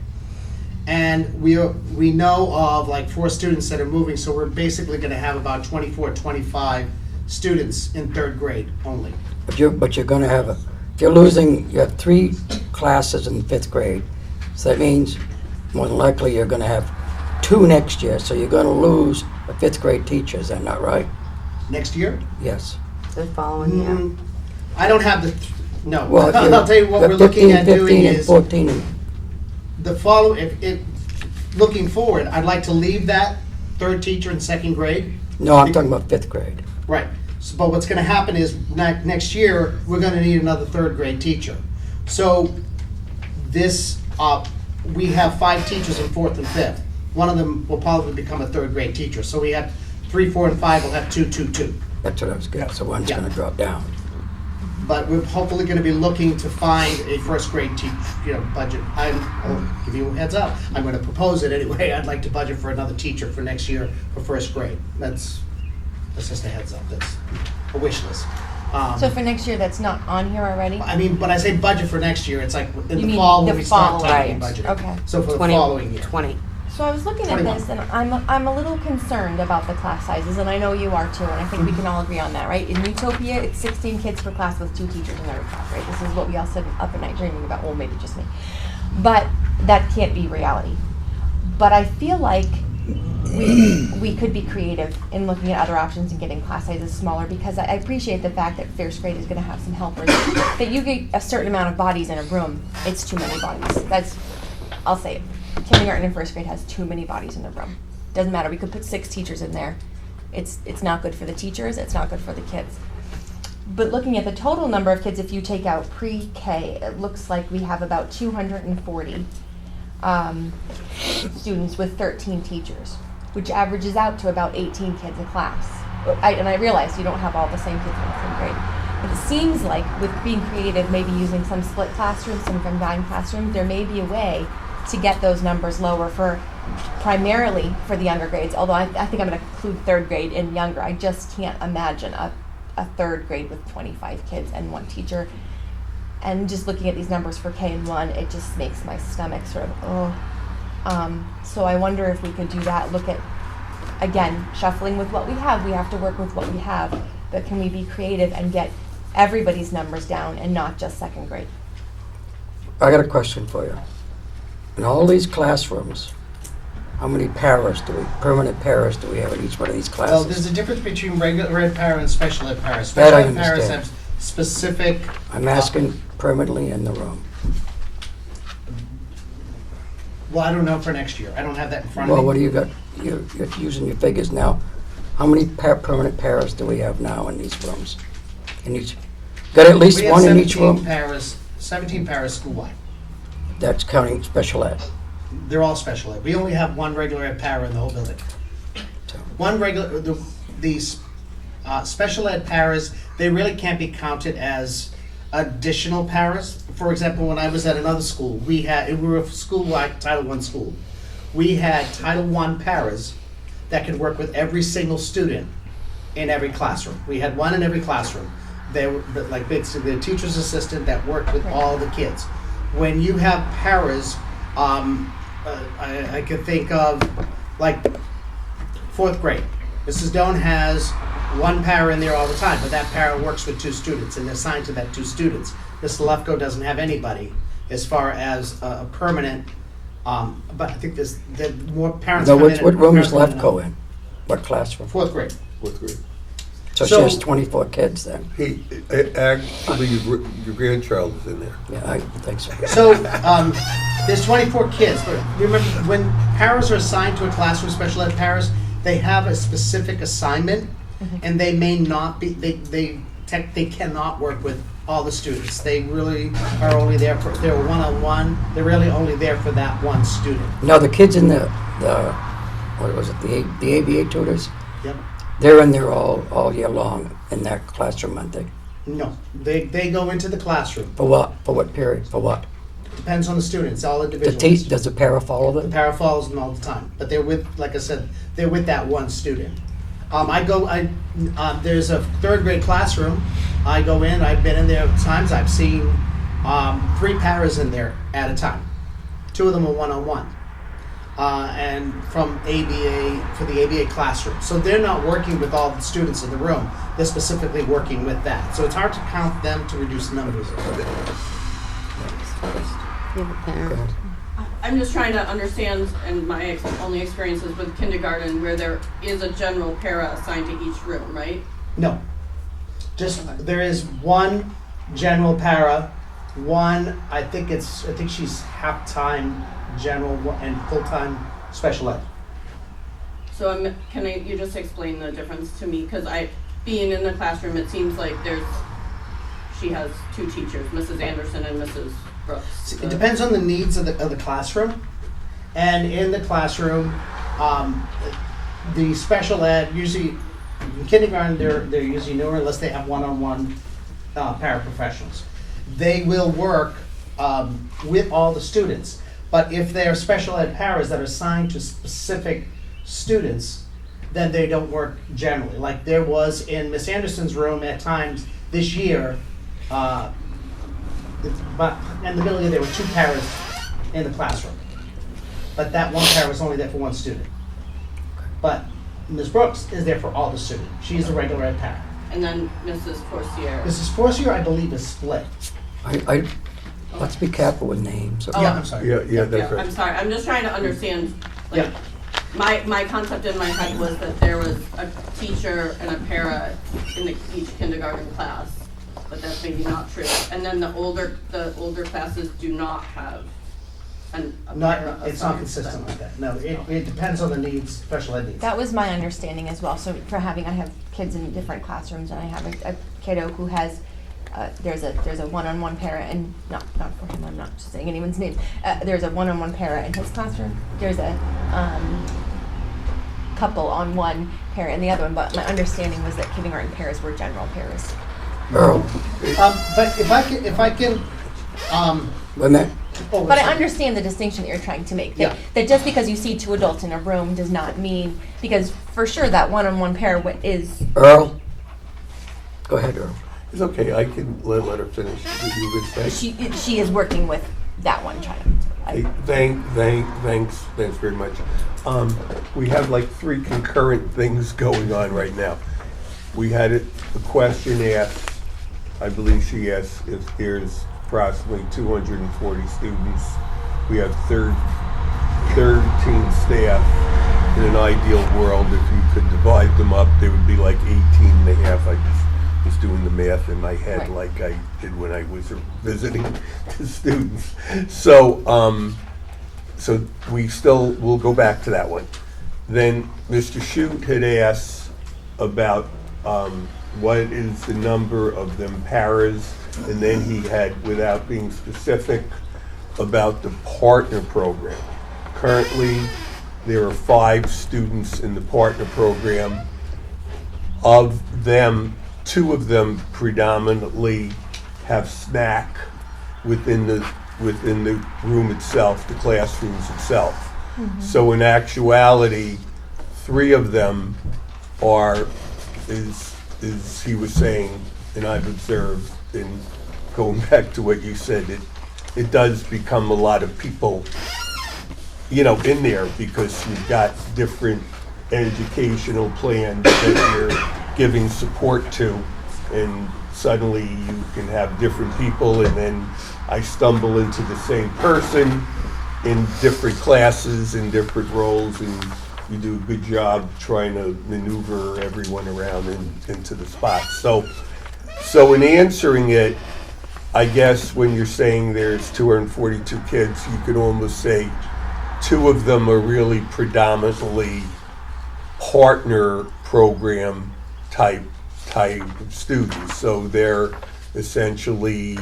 Speaker 10: And we know of like 4 students that are moving, so we're basically going to have about 24, 25 students in 3rd grade only.
Speaker 1: But you're going to have you have 3 classes in 5th grade, so that means more than likely you're going to have 2 next year, so you're going to lose a 5th grade teacher, is that not right?
Speaker 10: Next year?
Speaker 1: Yes.
Speaker 7: The following year.
Speaker 10: I don't have no.
Speaker 1: Well,
Speaker 10: I'll tell you what we're looking at doing is
Speaker 1: 15 and 14
Speaker 10: the looking forward, I'd like to leave that 3rd teacher in 2nd grade.
Speaker 1: No, I'm talking about 5th grade.
Speaker 10: Right. So, but what's going to happen is next year, we're going to need another 3rd grade teacher. So we have 5 teachers in 4th and 5th. One of them will probably become a 3rd grade teacher. So we have 3, 4, and 5 will have 2, 2, 2.
Speaker 1: That's what I was getting, so one's
Speaker 10: Yeah.
Speaker 1: going to drop down.
Speaker 10: But we're hopefully going to be looking to find a first grade budget. I'll give you a heads up. I'm going to propose it anyway. I'd like to budget for another teacher for next year for first grade. That's just a heads up. That's a wish list.
Speaker 12: So for next year, that's not on here already?
Speaker 10: I mean, when I say budget for next year, it's like in
Speaker 12: You
Speaker 10: the
Speaker 12: mean
Speaker 10: fall
Speaker 12: the
Speaker 10: when we start
Speaker 12: fall,
Speaker 10: talking
Speaker 7: right.
Speaker 10: budget.
Speaker 12: Okay.
Speaker 10: So for the following year.
Speaker 7: 20.
Speaker 12: So I was looking at
Speaker 10: 21.
Speaker 12: this, and I'm a little concerned about the class sizes, and I know you are too, and I think we can all agree on that, right? In Utopia, it's 16 kids per class with 2 teachers in every class, right? This is what we all sit up at night dreaming about. Well, maybe just me. But that can't be reality. But I feel like we could be creative in looking at other options and getting class sizes smaller, because I appreciate the fact that first grade is going to have some helpers. That you get a certain amount of bodies in a room, it's too many bodies. I'll say it. Kindergarten and first grade has too many bodies in the room. Doesn't matter. We could put 6 teachers in there. It's not good for the teachers. It's not good for the kids. But looking at the total number of kids, if you take out pre-K, it looks like we have about 240 students with 13 teachers, which averages out to about 18 kids a class. And I realize you don't have all the same kids in the same grade. But it seems like with being creative, maybe using some split classrooms, some combined classrooms, there may be a way to get those numbers lower for primarily for the younger grades. Although I think I'm going to include third grade and younger. I just can't imagine a third grade with 25 kids and one teacher. And just looking at these numbers for K and 1, it just makes my stomach sort of, so I wonder if we could do that, look at, again, shuffling with what we have. We have to work with what we have. But can we be creative and get everybody's numbers down and not just second grade?
Speaker 1: I got a question for you. In all these classrooms, how many permanent paras do we have in each one of these classes?
Speaker 10: Well, there's a difference between regular ed para and special ed para.
Speaker 1: That
Speaker 10: Special
Speaker 1: I
Speaker 10: ed paras
Speaker 1: understand.
Speaker 10: have specific.
Speaker 1: I'm asking permanently in the room.
Speaker 10: Well, I don't know for next year. I don't have that in front
Speaker 1: Well,
Speaker 10: of me.
Speaker 1: what do you got? You're using your figures now. How many permanent paras do we have now in these rooms? In each, got at least
Speaker 10: We have
Speaker 1: one in each
Speaker 10: 17
Speaker 1: room?
Speaker 10: paras, 17 paras school-wide.
Speaker 1: That's counting special ed.
Speaker 10: They're all special ed. We only have one regular ed para in the whole building. One regular, these special ed paras, they really can't be counted as additional paras. For example, when I was at another school, we were a school-wide Title I school. We had Title I paras that could work with every single student in every classroom. We had one in every classroom. They were like basically a teacher's assistant that worked with all the kids. When you have paras, I could think of like 4th grade. Mrs. Doan has one para in there all the time, but that para works with 2 students and they're assigned to that 2 students. Mrs. Lefko doesn't have anybody as far as a permanent, but I think there's more parents
Speaker 1: No,
Speaker 10: come in.
Speaker 1: what room is
Speaker 10: parents come in
Speaker 1: Lefko in? What classroom?
Speaker 10: 4th grade.
Speaker 2: 4th grade.
Speaker 1: So she
Speaker 10: So-
Speaker 1: has 24 kids then?
Speaker 2: Hey, actually, your grandchild is in there.
Speaker 1: Yeah, I think so.
Speaker 10: So, there's 24 kids, but remember, when paras are assigned to a classroom, special ed paras, they have a specific assignment, and they may not be, they cannot work with all the students. They really are only there for, they're one-on-one, they're really only there for that one student.
Speaker 1: Now, the kids in the what was it, the ABA tutors?
Speaker 10: Yep.
Speaker 1: They're in there all year long in that classroom, aren't they?
Speaker 10: No, they go into the classroom.
Speaker 1: For what? For what period? For what?
Speaker 10: Depends on the students, all
Speaker 1: The
Speaker 10: individuals.
Speaker 1: does the para follow
Speaker 10: The
Speaker 1: them?
Speaker 10: para follows them all the time, but they're with, like I said, they're with that one student. There's a 3rd grade classroom. I go in, I've been in there times, I've seen 3 paras in there at a time. 2 of them are one-on-one. And from ABA, for the ABA classroom. So they're not working with all the students in the room, they're specifically working with that. So it's hard to count them to reduce numbers.
Speaker 7: You have a parent.
Speaker 1: Go ahead.
Speaker 13: I'm just trying to understand, and my only experience is with kindergarten, where there is a general para assigned to each room, right?
Speaker 10: No. Just, there is one general para, one, I think she's half-time general and full-time special ed.
Speaker 13: So you just explain the difference to me? Because being in the classroom, it seems like she has 2 teachers, Mrs. Anderson and Mrs. Brooks.
Speaker 10: It depends on the needs of the classroom. And in the classroom, the special ed, usually in kindergarten, they're usually newer unless they have one-on-one paraprofessionals. They will work with all the students. But if they're special ed paras that are assigned to specific students, then they don't work generally. Like there was in Miss Anderson's room at times this year, but in the middle of the year, there were 2 paras in the classroom. But that one para was only there for one student. But Ms. Brooks is there for all the students. She's a regular ed para.
Speaker 13: And then Mrs. Forcier.
Speaker 10: Mrs. Forcier, I believe, is split.
Speaker 1: Let's be careful with names.
Speaker 13: Oh.
Speaker 10: Yeah, I'm sorry.
Speaker 2: Yeah, that's right.
Speaker 13: I'm sorry, I'm just trying to understand, like,
Speaker 10: Yeah.
Speaker 13: my concept in my head was that there was a teacher and a para in each kindergarten class, but that's maybe not true. And then the older classes do not have a
Speaker 10: Not,
Speaker 13: parent
Speaker 10: it's not
Speaker 13: assigned
Speaker 10: consistent
Speaker 13: them.
Speaker 10: like that. No, it depends on the needs, special ed needs.
Speaker 12: That was my understanding as well. So I have kids in different classrooms, and I have a kiddo who has, there's a one-on-one parent, and not for him, I'm not saying anyone's name. There's a one-on-one parent in his classroom. There's a couple on one parent and the other one, but my understanding was that kindergarten pairs were general pairs.
Speaker 1: Earl,
Speaker 10: But if I can,
Speaker 1: Lynette?
Speaker 10: oh,
Speaker 12: But I
Speaker 10: sorry.
Speaker 12: understand the distinction that you're trying to make.
Speaker 10: Yeah.
Speaker 12: That just because you see two adults in a room does not mean, because for sure that one-on-one pair is.
Speaker 1: Earl? Go ahead, Earl.
Speaker 2: It's okay, I can let her finish what you would say.
Speaker 12: She is working with that one child.
Speaker 2: Hey, thanks very much. We have like 3 concurrent things going on right now. We had a question asked, I believe she asked if there's approximately 240 students. We have 13 staff. In an ideal world, if you could divide them up, there would be like 18 and a half. I just was doing the math in my head like I did when I was visiting the students. So we'll go back to that one. Then Mr. Shute had asked about what is the number of them paras, and then he had, without being specific, about the partner program. Currently, there are 5 students in the partner program. Of them, 2 of them predominantly have snack within the room itself, the classrooms itself.
Speaker 12: Mm-hmm.
Speaker 2: So in actuality, 3 of them are, is he was saying, and I've observed, and going back to what you said, it does become a lot of people, in there, because you've got different educational plans that you're giving support to, and suddenly you can have different people, and then I stumble into the same person in different classes, in different roles, and you do a good job trying to maneuver everyone around into the spot. So in answering it, I guess when you're saying there's 242 kids, you could almost say 2 of them are really predominantly partner program type of students. So they're essentially,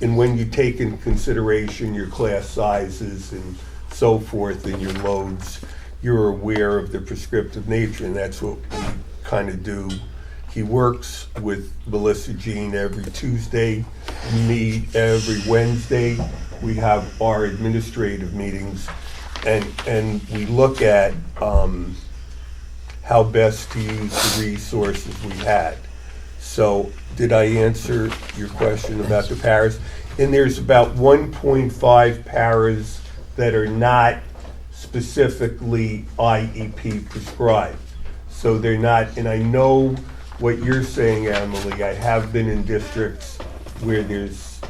Speaker 2: and when you take in consideration your class sizes and so forth and your loads, you're aware of the prescriptive nature, and that's what we kind of do. He works with Melissa Jean every Tuesday. We meet every Wednesday. We have our administrative meetings, and we look at how best to use the resources we had. So did I answer your question about the paras? And there's about 1.5 paras that are not specifically IEP prescribed. So they're not, and I know what you're saying, Emily. I have been in districts where there's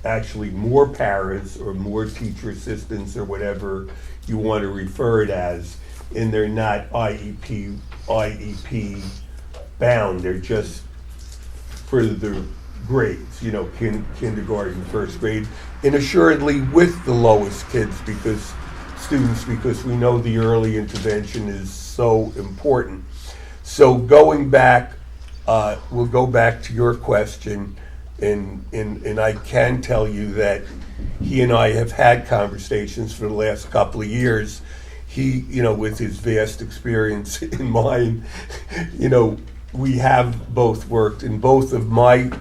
Speaker 2: actually more paras or more teacher assistants or whatever you want to refer it as, and they're not IEP bound. They're just for the grades, kindergarten, first grade, and assuredly with the lowest kids because we know the early intervention is so important. So going back, we'll go back to your question, and I can tell you that he and I have had conversations for the last couple of years. He, with his vast experience in mine, we have both worked, and both of my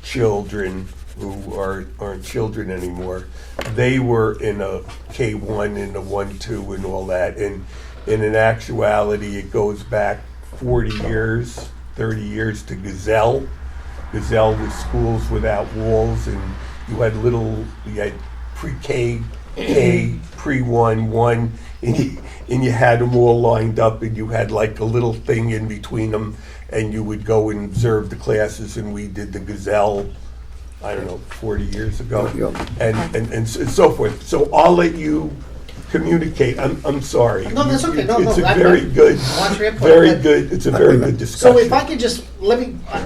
Speaker 2: children, who aren't children anymore, they were in a K1 and a 1-2 and all that. And in actuality, it goes back 40 years, 30 years to Gazelle. Gazelle was schools without walls, and you had pre-K, K, pre-1, 1, and you had them all lined up, and you had like a little thing in between them, and you would go and observe the classes, and we did the Gazelle, 40 years ago, and so forth. So I'll let you communicate. I'm sorry.
Speaker 10: No, that's okay. No,
Speaker 2: it's
Speaker 10: no.
Speaker 2: a very good, it's a very good discussion.
Speaker 10: So if I could just,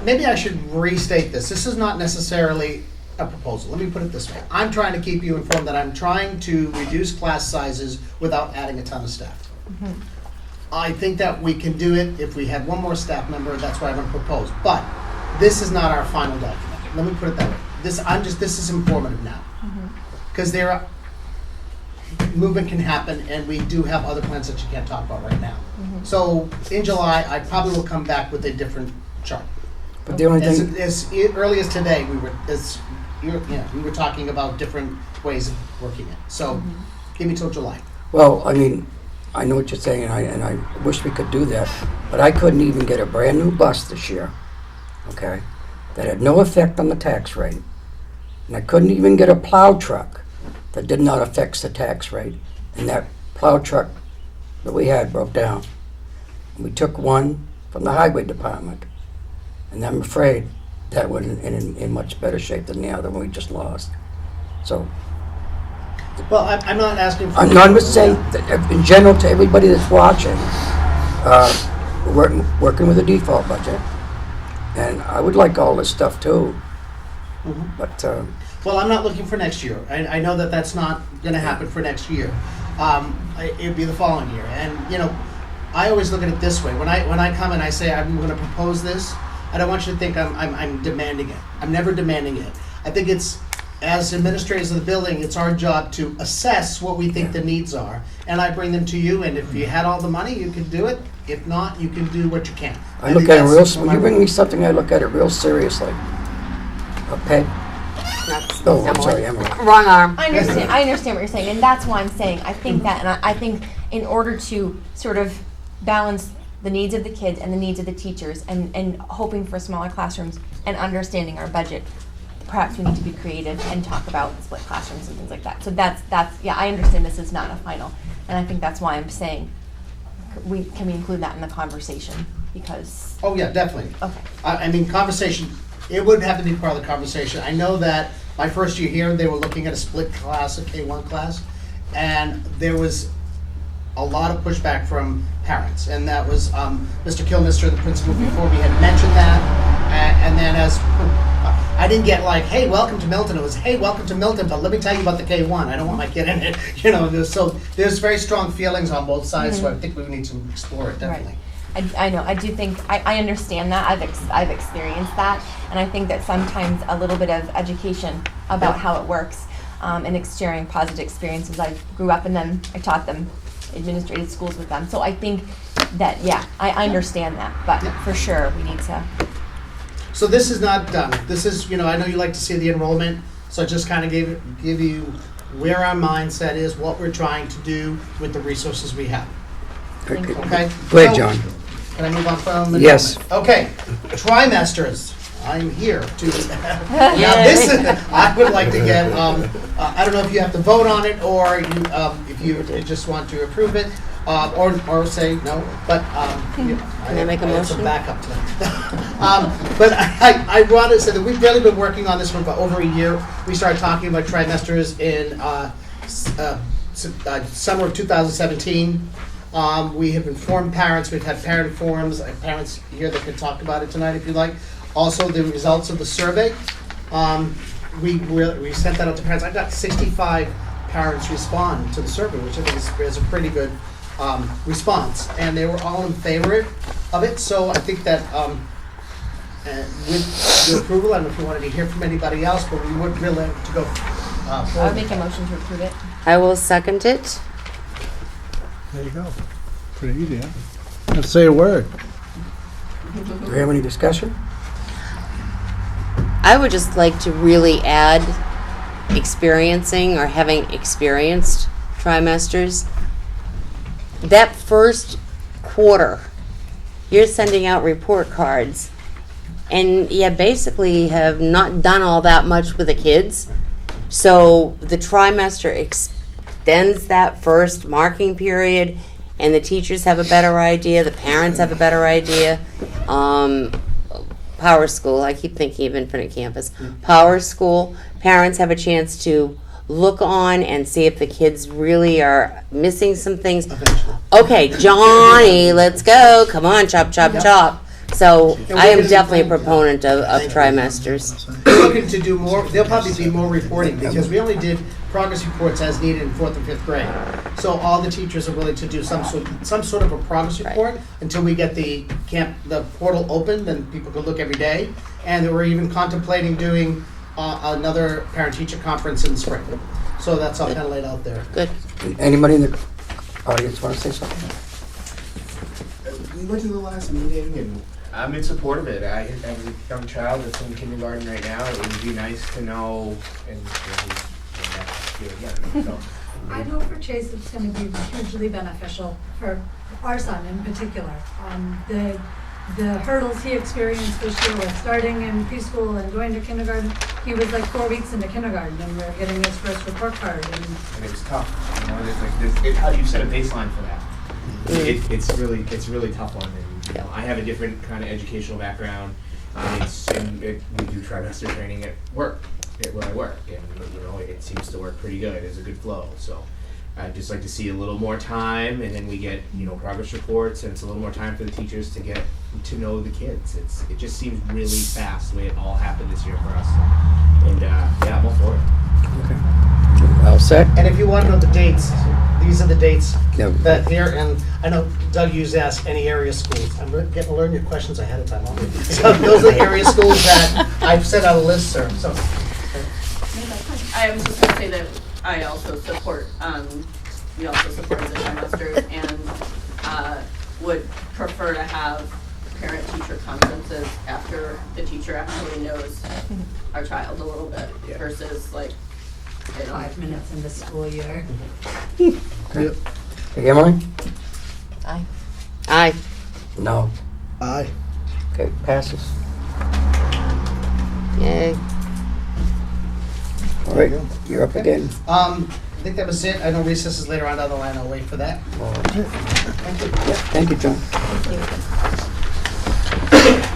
Speaker 10: maybe I should restate this. This is not necessarily a proposal. Let me put it this way. I'm trying to keep you informed that I'm trying to reduce class sizes without adding a ton of staff. I think that we can do it if we had one more staff member. That's what I'm going to propose. But this is not our final document. Let me put it that way. This is informative now. Because movement can happen, and we do have other plans that you can't talk about right now. So in July, I probably will come back with a different chart.
Speaker 1: But the only thing,
Speaker 10: As early as today, we were talking about different ways of working it. So give me till July.
Speaker 1: well, I mean, I know what you're saying, and I wish we could do that, but I couldn't even get a brand-new bus this year, okay, that had no effect on the tax rate. And I couldn't even get a plow truck that did not affect the tax rate. And that plow truck that we had broke down. And we took one from the highway department. And I'm afraid that was in much better shape than the other one we just lost. So,
Speaker 10: Well, I'm not asking for.
Speaker 1: I'm not just saying, that in general, to everybody that's watching, we're working with a default budget. And I would like all this stuff too. But,
Speaker 10: Well, I'm not looking for next year. I know that that's not going to happen for next year. It'd be the following year. And, I always look at it this way. When I come and I say I'm going to propose this, I don't want you to think I'm demanding it. I'm never demanding it. I think it's, as administrators of the building, it's our job to assess what we think the needs are. And I bring them to you, and if you had all the money, you can do it. If not, you can do what you can.
Speaker 1: I look at it when you bring me something, I look at it real seriously. Okay? Oh, I'm sorry, Emily.
Speaker 7: Wrong arm.
Speaker 12: I understand what you're saying, and that's why I'm saying, I think that, and I think in order to sort of balance the needs of the kids and the needs of the teachers, and hoping for smaller classrooms and understanding our budget, perhaps we need to be creative and talk about split classrooms and things like that. So that's yeah, I understand this is not a final, and I think that's why I'm saying, can we include that in the conversation? Because.
Speaker 10: Oh, yeah, definitely.
Speaker 12: Okay.
Speaker 10: I mean, conversation, it would have to be part of the conversation. I know that my first year here, they were looking at a split class, a K-1 class, and there was a lot of pushback from parents. And that was Mr. Kilmister, the principal, before we had mentioned that. And then I didn't get like, hey, welcome to Milton. It was, hey, welcome to Milton, but let me tell you about the K-1. I don't want my kid in it. So there's very strong feelings on both sides, so I think we need to explore it, definitely.
Speaker 12: I know. I do think I understand that. I've experienced that, and I think that sometimes a little bit of education about how it works, and sharing positive experiences. I grew up in them. I taught them, administrated schools with them. So I think that I understand that, but for sure we need to.
Speaker 10: So this is not done. This is, I know you like to see the enrollment, so I just kind of give you where our mindset is, what we're trying to do with the resources we have. Okay?
Speaker 1: Go ahead, John.
Speaker 10: Can I move on from the
Speaker 1: Yes.
Speaker 10: Okay, trimesters. I'm here to. Now this is. I would like to get. I don't know if you have to vote on it or if you just want to approve it, or say no. But
Speaker 7: Can I make a
Speaker 10: have some
Speaker 7: motion?
Speaker 10: backup to that. But I want to say that we've really been working on this one for over a year. We started talking about trimesters in summer of 2017. We have informed parents. We've had parent forums. Parents here that can talk about it tonight if you like. Also, the results of the survey. We sent that out to parents. I got 65 parents respond to the survey, which I think is a pretty good response. And they were all in favor of it. So I think that with your approval, I don't know if you wanted to hear from anybody else, but we would really like to go
Speaker 12: I
Speaker 10: forward.
Speaker 12: would make a motion to approve it.
Speaker 7: I will second it.
Speaker 6: There you go. Pretty easy, huh? Let's say a word.
Speaker 1: Do we have any discussion?
Speaker 7: I would just like to really add experiencing or having experienced trimesters. That first quarter, you're sending out report cards, and you basically have not done all that much with the kids. So the trimester extends that first marking period, and the teachers have a better idea, the parents have a better idea. Power School, I keep thinking of Infinite Campus. Power School, parents have a chance to look on and see if the kids really are missing some things. Okay, Johnny, let's go. Come on, chop, chop, chop. So I am definitely a proponent of trimesters.
Speaker 10: We're looking to do more, there'll probably be more reporting, because we only did progress reports as needed in 4th and 5th grade. So all the teachers are willing to do some sort of a progress report until we get the portal open, then people can look every day. And we're even contemplating doing another parent-teacher conference in the spring. So that's all kind of laid out there.
Speaker 7: Good.
Speaker 1: Anybody in the audience want to say something?
Speaker 9: We went to the last meeting and I'm in support of it. I have a young child that's in kindergarten right now. It would be nice to know, and here again. So,
Speaker 14: I know for Chase it's going to be hugely beneficial for our son in particular. The hurdles he experienced this year with starting in preschool and going to kindergarten, he was like 4 weeks into kindergarten and we're getting his first report card. And
Speaker 9: it was tough. You know, it's how do you set a baseline for that? It's really tough one. And, you know, I have a different kind of educational background. We do trimester training at work, where I work, and you know it seems to work pretty good. It's a good flow. So I'd just like to see a little more time, and then we get progress reports, and it's a little more time for the teachers to get to know the kids. It just seems really fast the way it all happened this year for us. And yeah, I'm all for it.
Speaker 1: Okay. All set?
Speaker 10: And if you want to know the dates, these are the dates
Speaker 1: Yeah.
Speaker 10: that here, and I know Doug used to ask any area schools. I'm getting to learn your questions ahead of time. So those are the area schools that I've set out a list, sir. So
Speaker 13: I was just gonna say that I also support, we also support the trimesters and would prefer to have parent-teacher conferences after the teacher actually knows our child a little bit versus like,
Speaker 14: 5 minutes into school year.
Speaker 1: Okay. Emily?
Speaker 12: Aye.
Speaker 7: Aye.
Speaker 1: No.
Speaker 6: Aye.
Speaker 1: Okay, passes.
Speaker 7: Yay.
Speaker 1: All right, you're up again.
Speaker 10: I think that was it. I know recess is later on down the line. I'll wait for that. Thank you.
Speaker 1: Yeah, thank you, John.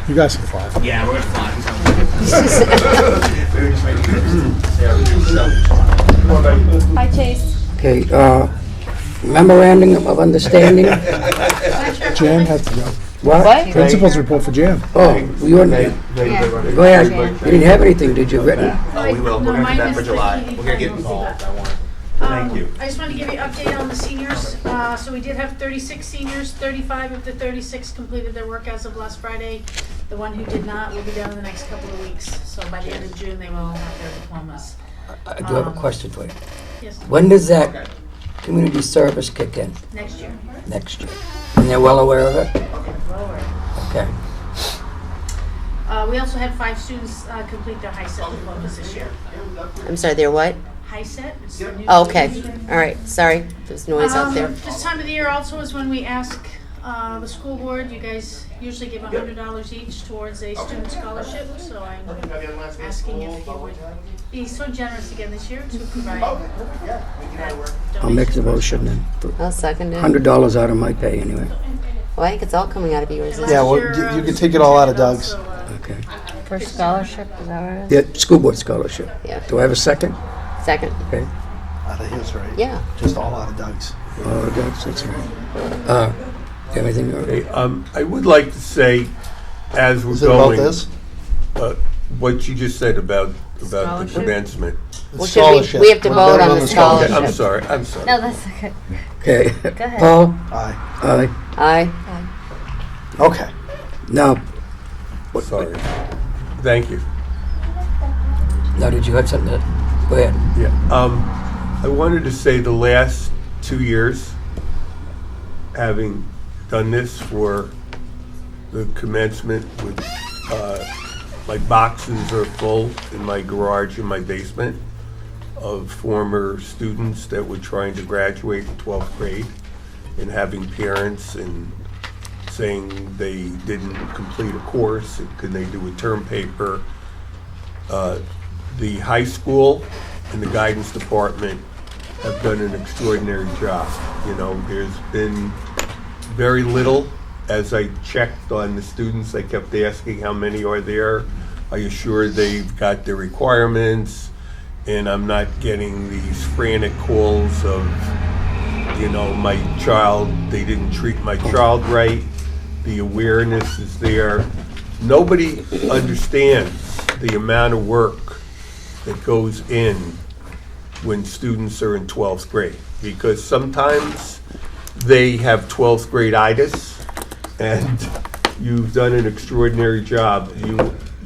Speaker 6: You guys can fly.
Speaker 9: Yeah, we're gonna fly.
Speaker 12: Bye, Chase.
Speaker 1: Okay, memorandum of understanding.
Speaker 6: Jan has to go.
Speaker 1: What?
Speaker 6: Principal's report for Jan.
Speaker 1: Oh, you weren't, go ahead. You didn't have anything, did you, written?
Speaker 8: Oh, we will. We're gonna do that for July.
Speaker 9: We're gonna get involved. I want.
Speaker 8: Thank you.
Speaker 11: I just want to give you an update on the seniors. So we did have 36 seniors, 35 of the 36 completed their work as of last Friday. The one who did not will be done in the next couple of weeks. So by the end of June, they will all have their diplomas.
Speaker 1: I do have a question for you.
Speaker 11: Yes,
Speaker 1: When does that community service kick in?
Speaker 11: next year.
Speaker 1: Next year. And they're well aware of it?
Speaker 11: Lower.
Speaker 1: Okay.
Speaker 11: We also had 5 students complete their high set diplomas this year.
Speaker 7: I'm sorry, they're what?
Speaker 11: High set, it's the new.
Speaker 7: Oh, okay. All right, sorry. There's noise out there.
Speaker 11: This time of the year also is when we ask the school board, you guys usually give $100 each towards a student scholarship, so I'm asking if you would be so generous again this year to provide that
Speaker 1: I'll make
Speaker 11: donation.
Speaker 1: the motion then.
Speaker 7: I'll second it.
Speaker 1: $100 out of my pay anyway.
Speaker 7: Well, I think it's all coming out of yours. isn't it?
Speaker 6: Yeah, well, you can take it all out of Doug's.
Speaker 1: Okay.
Speaker 12: For scholarship, is that what it is?
Speaker 1: Yeah, school board scholarship.
Speaker 7: Yeah.
Speaker 1: Do I have a second?
Speaker 7: Second.
Speaker 1: Okay.
Speaker 6: Out of his, right?
Speaker 7: Yeah.
Speaker 6: Just all out of Doug's.
Speaker 1: Oh, that's right. Do you have anything?
Speaker 2: Okay, I would like to say, as we're
Speaker 6: Is it about
Speaker 2: going,
Speaker 6: this?
Speaker 2: what you just said about the
Speaker 11: Scholarship?
Speaker 2: commencement.
Speaker 7: Well, should we have to vote on the
Speaker 2: Okay,
Speaker 7: scholarship.
Speaker 2: I'm sorry.
Speaker 12: No, that's okay.
Speaker 1: Okay.
Speaker 12: Go ahead.
Speaker 1: Paul?
Speaker 6: Aye.
Speaker 1: Aye.
Speaker 7: Aye.
Speaker 6: Okay.
Speaker 1: Now,
Speaker 2: Sorry. Thank you.
Speaker 1: now did you have something to, go ahead.
Speaker 2: Yeah, I wanted to say the last 2 years, having done this for the commencement with, my boxes are full in my garage in my basement of former students that were trying to graduate in 12th grade and having parents and saying they didn't complete a course, and could they do a term paper. The high school and the guidance department have done an extraordinary job. You know, there's been very little. As I checked on the students, I kept asking how many are there. I assure they've got their requirements, and I'm not getting these frantic calls of, you know, my child, they didn't treat my child right. The awareness is there. Nobody understands the amount of work that goes in when students are in 12th grade, because sometimes they have 12th grade-itis, and you've done an extraordinary job,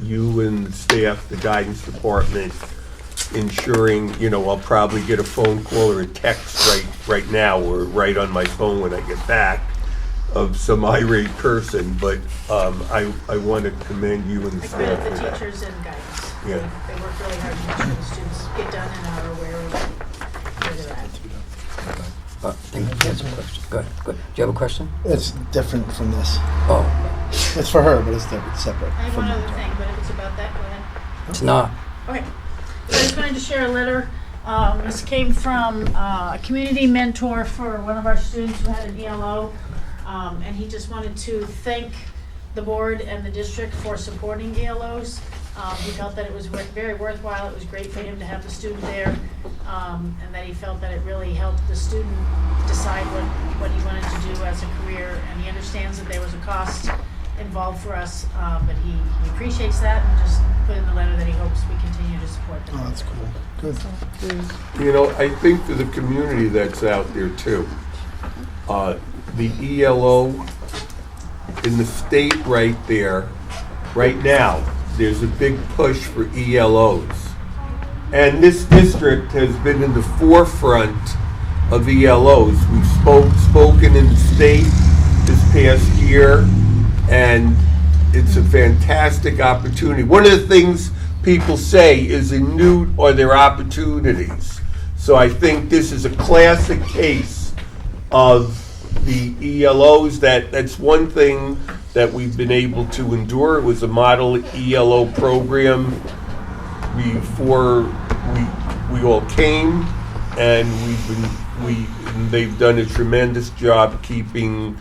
Speaker 2: you and the staff, the guidance department, ensuring, I'll probably get a phone call or a text right now or right on my phone when I get back of some irate person, but I want to commend you and the
Speaker 11: I
Speaker 2: staff
Speaker 11: credit
Speaker 2: for
Speaker 11: the
Speaker 2: that.
Speaker 11: teachers and guidance.
Speaker 2: Yeah.
Speaker 11: They work really hard to make sure the students get done and are aware of where they're at.
Speaker 1: I think that's a question. Good. Do you have a question?
Speaker 6: It's different from this.
Speaker 1: Oh,
Speaker 6: It's for her, but it's separate.
Speaker 11: I have
Speaker 6: from
Speaker 11: one other
Speaker 6: the-
Speaker 11: thing, but if it's about that, go ahead.
Speaker 1: it's not.
Speaker 11: Okay. So I just wanted to share a letter. This came from a community mentor for one of our students who had an ELO. And he just wanted to thank the board and the district for supporting ELOs. He felt that it was very worthwhile. It was great for him to have the student there. And that he felt that it really helped the student decide what he wanted to do as a career. And he understands that there was a cost involved for us, but he appreciates that and just put in the letter that he hopes we continue to support them.
Speaker 6: Oh, that's cool. Good.
Speaker 2: I think for the community that's out there too, the ELO in the state right there, right now, there's a big push for ELOs. And this district has been in the forefront of ELOs. We've spoken in the state this past year, and it's a fantastic opportunity. One of the things people say is in Newt are there opportunities. So I think this is a classic case of the ELOs. That's one thing that we've been able to endure. It was a model ELO program before we all came, and they've done a tremendous job keeping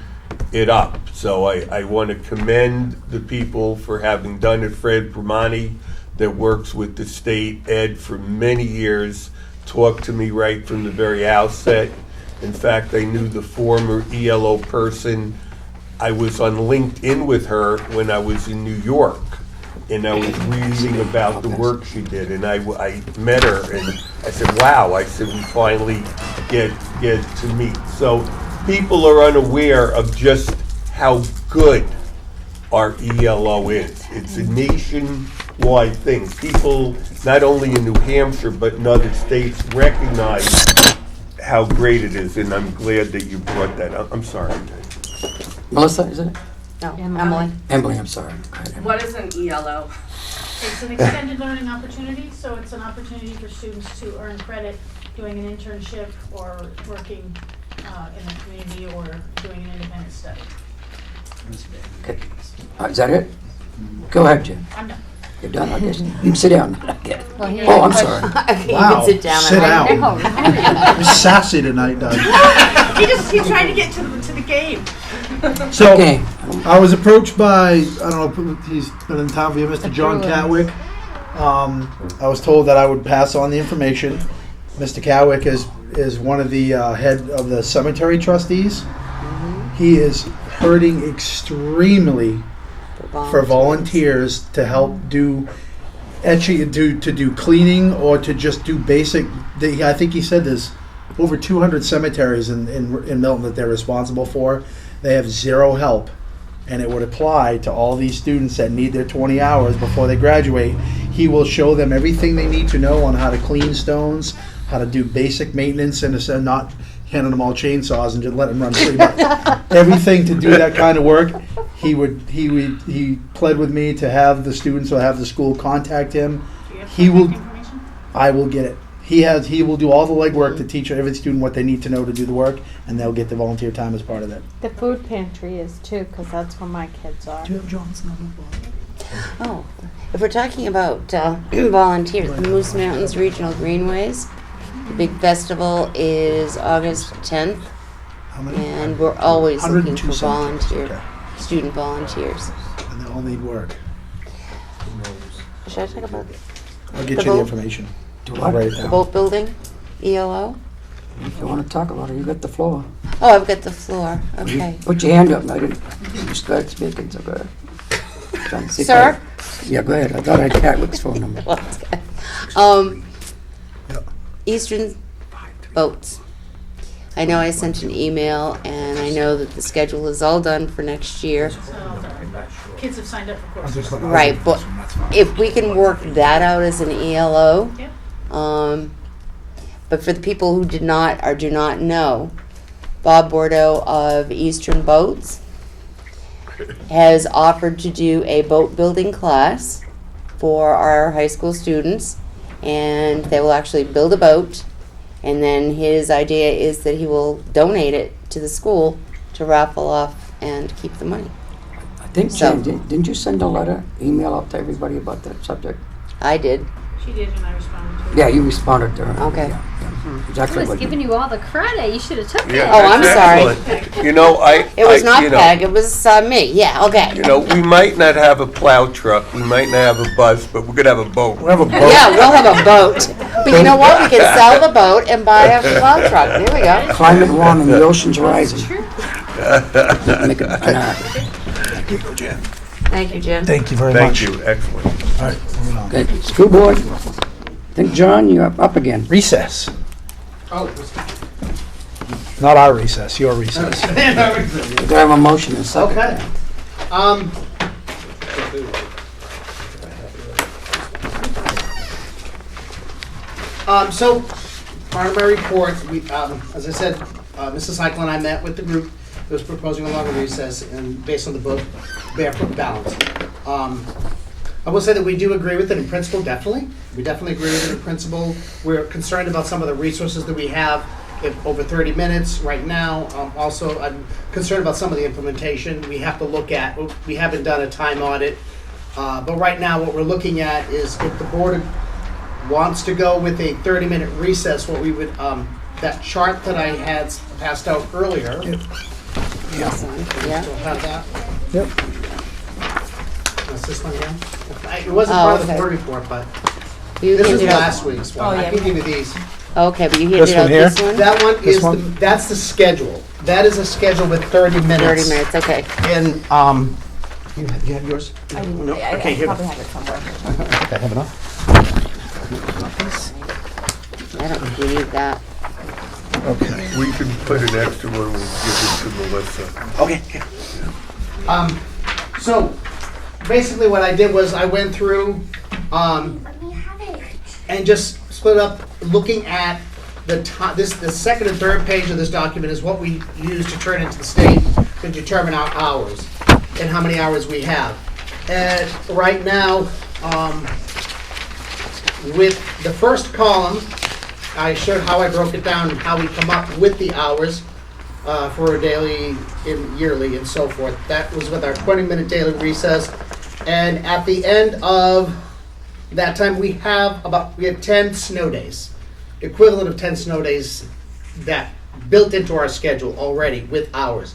Speaker 2: it up. So I want to commend the people for having done it. Fred Bramani, that works with the state ed for many years, talked to me right from the very outset. In fact, I knew the former ELO person. I was on LinkedIn with her when I was in New York, and I was reading about the work she did, and I met her, and I said, wow, I said, we finally get to meet. So people are unaware of just how good our ELO is. It's a nationwide thing. People, not only in New Hampshire, but in other states, recognize how great it is, and I'm glad that you brought that up. I'm sorry.
Speaker 1: Melissa, is it?
Speaker 7: No, Emily.
Speaker 1: Emily, I'm sorry.
Speaker 13: What is an ELO?
Speaker 11: It's an extended learning opportunity, so it's an opportunity for students to earn credit doing an internship or working in a community or doing an independent study.
Speaker 1: Okay. Is that it? Go ahead, Jim.
Speaker 11: I'm done.
Speaker 1: You're done, I guess. You can sit down. Okay.
Speaker 7: Well,
Speaker 1: Oh, I'm sorry.
Speaker 7: You
Speaker 6: Wow.
Speaker 7: can sit down.
Speaker 6: Sit
Speaker 7: I
Speaker 6: down.
Speaker 7: know.
Speaker 6: You're sassy tonight, Doug.
Speaker 11: He's trying to get to the game.
Speaker 6: So,
Speaker 1: Okay.
Speaker 6: I was approached by, I don't know if he's been in town for you, Mr. John Catwick. I was told that I would pass on the information. Mr. Catwick is one of the head of the cemetery trustees. He is hurting extremely for volunteers to help do to do cleaning or to just do basic. I think he said there's over 200 cemeteries in Milton that they're responsible for. They have zero help, and it would apply to all these students that need their 20 hours before they graduate. He will show them everything they need to know on how to clean stones, how to do basic maintenance, and not handing them all chainsaws and just let them run free. But everything to do that kind of work, he pled with me to have the students or have the school contact him.
Speaker 11: Do you have
Speaker 6: He will.
Speaker 11: contact information?
Speaker 6: I will get it. He will do all the legwork to teach every student what they need to know to do the work, and they'll get the volunteer time as part of that.
Speaker 15: The food pantry is too, because that's where my kids are.
Speaker 6: Do you have John's number?
Speaker 7: Oh, if we're talking about volunteers, the Moose Mountains Regional Greenways, the big festival is August 10th,
Speaker 6: How many?
Speaker 7: and we're always looking
Speaker 6: 102
Speaker 7: for
Speaker 6: cemeteries.
Speaker 7: student volunteers.
Speaker 6: Okay. And they all need work.
Speaker 7: Should I talk about
Speaker 6: I'll get
Speaker 7: The
Speaker 6: you the
Speaker 7: vote?
Speaker 6: information.
Speaker 1: Do
Speaker 6: I'll
Speaker 1: what?
Speaker 6: write it
Speaker 7: the
Speaker 6: down.
Speaker 7: boat building, ELO?
Speaker 1: If you want to talk about it, you got the floor.
Speaker 7: Oh, I've got the floor. Okay.
Speaker 1: Put your hand up, I didn't, you started speaking, so go ahead. Trying to see if
Speaker 7: Sir?
Speaker 1: Yeah, go ahead, I thought I had Catwick's phone number.
Speaker 7: Well, it's good. Eastern boats. I know I sent an email, and I know that the schedule is all done for next year.
Speaker 11: Kids have signed up for courses.
Speaker 7: Right, but if we can work that out as an ELO,
Speaker 11: Yep.
Speaker 7: but for the people who did not or do not know, Bob Bordeaux of Eastern Boats has offered to do a boat building class for our high school students, and they will actually build a boat, and then his idea is that he will donate it to the school to raffle off and keep the money.
Speaker 1: I think,
Speaker 7: So-
Speaker 1: Jen, didn't you send a letter, email out to everybody about that subject?
Speaker 7: I did.
Speaker 11: She did, and I responded to her.
Speaker 1: Yeah, you responded to her.
Speaker 7: Okay.
Speaker 1: Yeah,
Speaker 3: I
Speaker 1: exactly
Speaker 3: was
Speaker 1: what
Speaker 3: giving you all the credit. You should have took
Speaker 2: Yeah,
Speaker 3: it.
Speaker 7: Oh, I'm
Speaker 2: that's
Speaker 7: sorry.
Speaker 2: excellent. You know,
Speaker 7: It was not
Speaker 2: you know,
Speaker 7: Peg, it was me. Yeah, okay.
Speaker 2: You know, we might not have a plow truck, we might not have a bus, but we're gonna have a boat.
Speaker 6: We'll have a boat.
Speaker 7: Yeah, we'll have a boat. But you know what? We can sell the boat and buy a plow truck. There we go.
Speaker 1: Climate warming, the ocean's rising. Make it an art.
Speaker 7: Thank you, Jim.
Speaker 6: Thank you very much.
Speaker 2: Thank you, excellent.
Speaker 6: All right, moving on.
Speaker 1: Okay, school board, I think, John, you're up again.
Speaker 6: Recess.
Speaker 10: Oh.
Speaker 6: Not our recess, your recess.
Speaker 1: Do I have a motion and second?
Speaker 10: Okay. So, part of my report, we, as I said, Mrs. Heichel and I met with the group that was proposing a longer recess, and based on the book, Barefoot Balance. I will say that we do agree with it in principle, definitely. We definitely agree with it in principle. We're concerned about some of the resources that we have over 30 minutes right now. Also, I'm concerned about some of the implementation we have to look at. We haven't done a time audit, but right now what we're looking at is if the board wants to go with a 30-minute recess, what we would, that chart that I had passed out earlier.
Speaker 7: Yeah.
Speaker 10: Still have that?
Speaker 6: Yep.
Speaker 10: That's this one here? It wasn't
Speaker 7: Oh,
Speaker 10: part of the
Speaker 7: okay.
Speaker 10: board report, but
Speaker 7: You
Speaker 10: this was
Speaker 7: handed out-
Speaker 10: last week's one.
Speaker 12: Oh,
Speaker 10: I
Speaker 12: yeah.
Speaker 10: can give you these.
Speaker 7: Okay, but you
Speaker 6: This
Speaker 7: handed
Speaker 6: one
Speaker 7: out
Speaker 6: here?
Speaker 7: this one?
Speaker 10: That one
Speaker 6: This
Speaker 10: is,
Speaker 6: one?
Speaker 10: that's the schedule. That is a schedule with 30 minutes.
Speaker 7: 30 minutes, okay.
Speaker 10: And, you have yours?
Speaker 12: I didn't,
Speaker 10: No?
Speaker 12: I
Speaker 10: Okay, here.
Speaker 12: probably have it somewhere.
Speaker 6: I have enough.
Speaker 7: I don't think we need that.
Speaker 6: Okay.
Speaker 2: We can put an extra one, we'll give it to Melissa.
Speaker 10: Okay. So, basically what I did was I went through, and just split up, looking at the second and third page of this document is what we use to turn into the state to determine our hours and how many hours we have. And right now, with the first column, I showed how I broke it down and how we come up with the hours for a daily and yearly and so forth. That was with our 20-minute daily recess. And at the end of that time, we have 10 snow days, equivalent of 10 snow days that built into our schedule already with hours.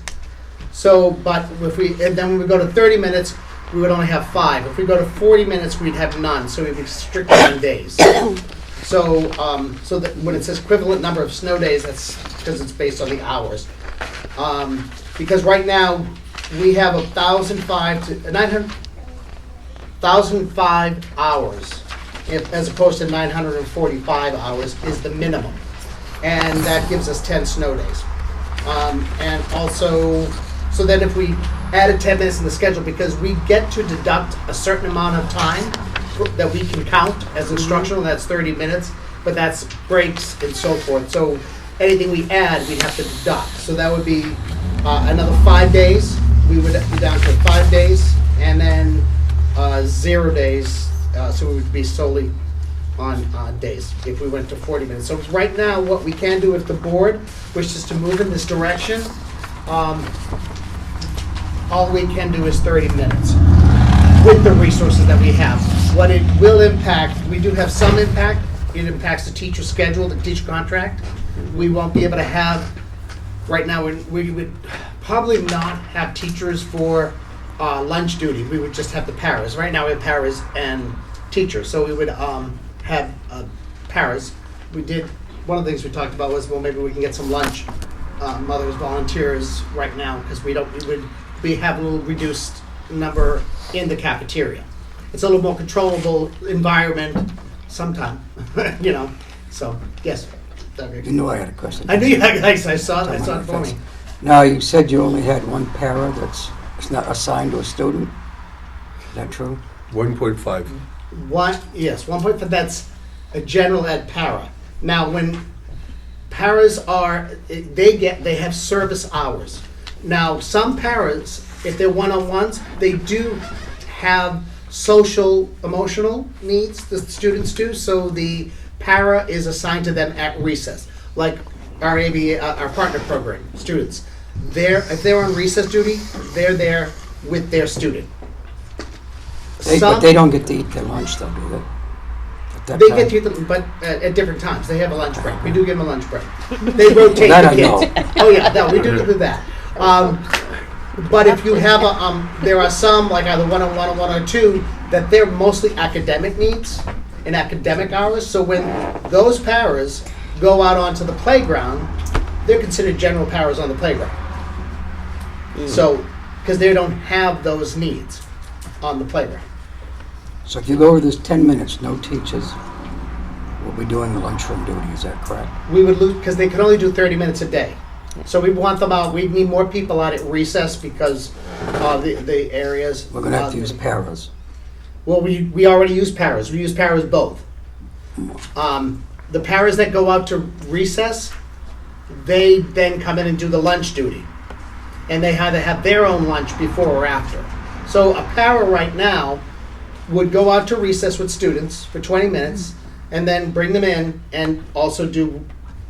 Speaker 10: So, but and then when we go to 30 minutes, we would only have 5. If we go to 40 minutes, we'd have none, so we'd be strictly on days. So, so that when it says equivalent number of snow days, that's because it's based on the hours. Because right now, we have 1,005 to 900. 1,005 hours, as opposed to 945 hours is the minimum. And that gives us 10 snow days. And also, so then if we added 10 minutes in the schedule, because we get to deduct a certain amount of time that we can count as instructional, that's 30 minutes, but that's breaks and so forth. So anything we add, we'd have to deduct. So that would be another 5 days. We would be down to 5 days, and then 0 days, so we would be solely on days if we went to 40 minutes. So right now, what we can do if the board wishes to move in this direction, all we can do is 30 minutes with the resources that we have. What it will impact, we do have some impact. It impacts the teacher schedule, the teacher contract. We won't be able to have, right now, we would probably not have teachers for lunch duty. We would just have the paras. Right now we have paras and teachers, so we would have paras. One of the things we talked about was, well, maybe we can get some lunch mothers, volunteers right now, because we have a little reduced number in the cafeteria. It's a little more controllable environment sometime, so, yes.
Speaker 1: You knew I had a question.
Speaker 10: I knew you had, I saw it for me.
Speaker 1: Now, you said you only had one para that's not assigned to a student. Is that true?
Speaker 2: 1.5.
Speaker 10: Yes, 1.5, that's a general ed para. Now, when paras they have service hours. Now, some paras, if they're one-on-ones, they do have social, emotional needs, the students do, so the para is assigned to them at recess. Like our our partner program students. If they're on recess duty, they're there with their student.
Speaker 1: But they don't get to eat their lunch though, do they? At that
Speaker 10: They
Speaker 1: time?
Speaker 10: get to eat them, but at different times. They have a lunch break. We do give them a lunch break. They rotate
Speaker 1: That
Speaker 10: the
Speaker 1: I
Speaker 10: kids.
Speaker 1: know.
Speaker 10: Oh yeah, no, we do that. But if you have there are some like either 101 or 102 that they're mostly academic needs and academic hours. So when those paras go out onto the playground, they're considered general paras on the playground. So because they don't have those needs on the playground.
Speaker 1: So if you go over this 10 minutes, no teachers will be doing the lunchroom duty, is that correct?
Speaker 10: We would lose, because they can only do 30 minutes a day. So we want them out, we need more people out at recess because of the areas.
Speaker 1: We're gonna have to use paras.
Speaker 10: Well, we already use paras, we use paras both. The paras that go out to recess, they then come in and do the lunch duty. And they either have their own lunch before or after. So a para right now would go out to recess with students for 20 minutes and then bring them in and also do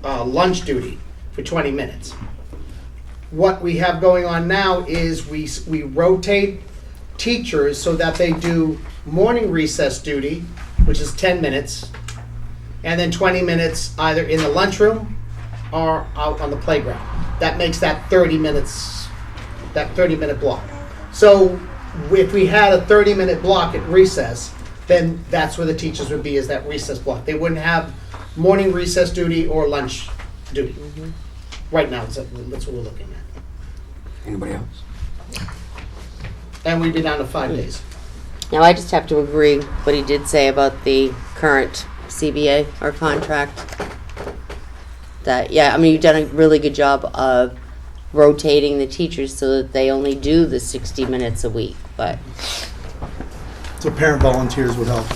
Speaker 10: lunch duty for 20 minutes. What we have going on now is we rotate teachers so that they do morning recess duty, which is 10 minutes, and then 20 minutes either in the lunchroom or out on the playground. That makes that 30 minutes, that 30-minute block. So if we had a 30-minute block at recess, then that's where the teachers would be, is that recess block. They wouldn't have morning recess duty or lunch duty. Right now, that's what we're looking at.
Speaker 1: Anybody else?
Speaker 10: And we'd be down to 5 days.
Speaker 7: Now, I just have to agree what he did say about the current CBA or contract. That, yeah, I mean, you've done a really good job of rotating the teachers so that they only do the 60 minutes a week, but.
Speaker 6: So parent volunteers would help.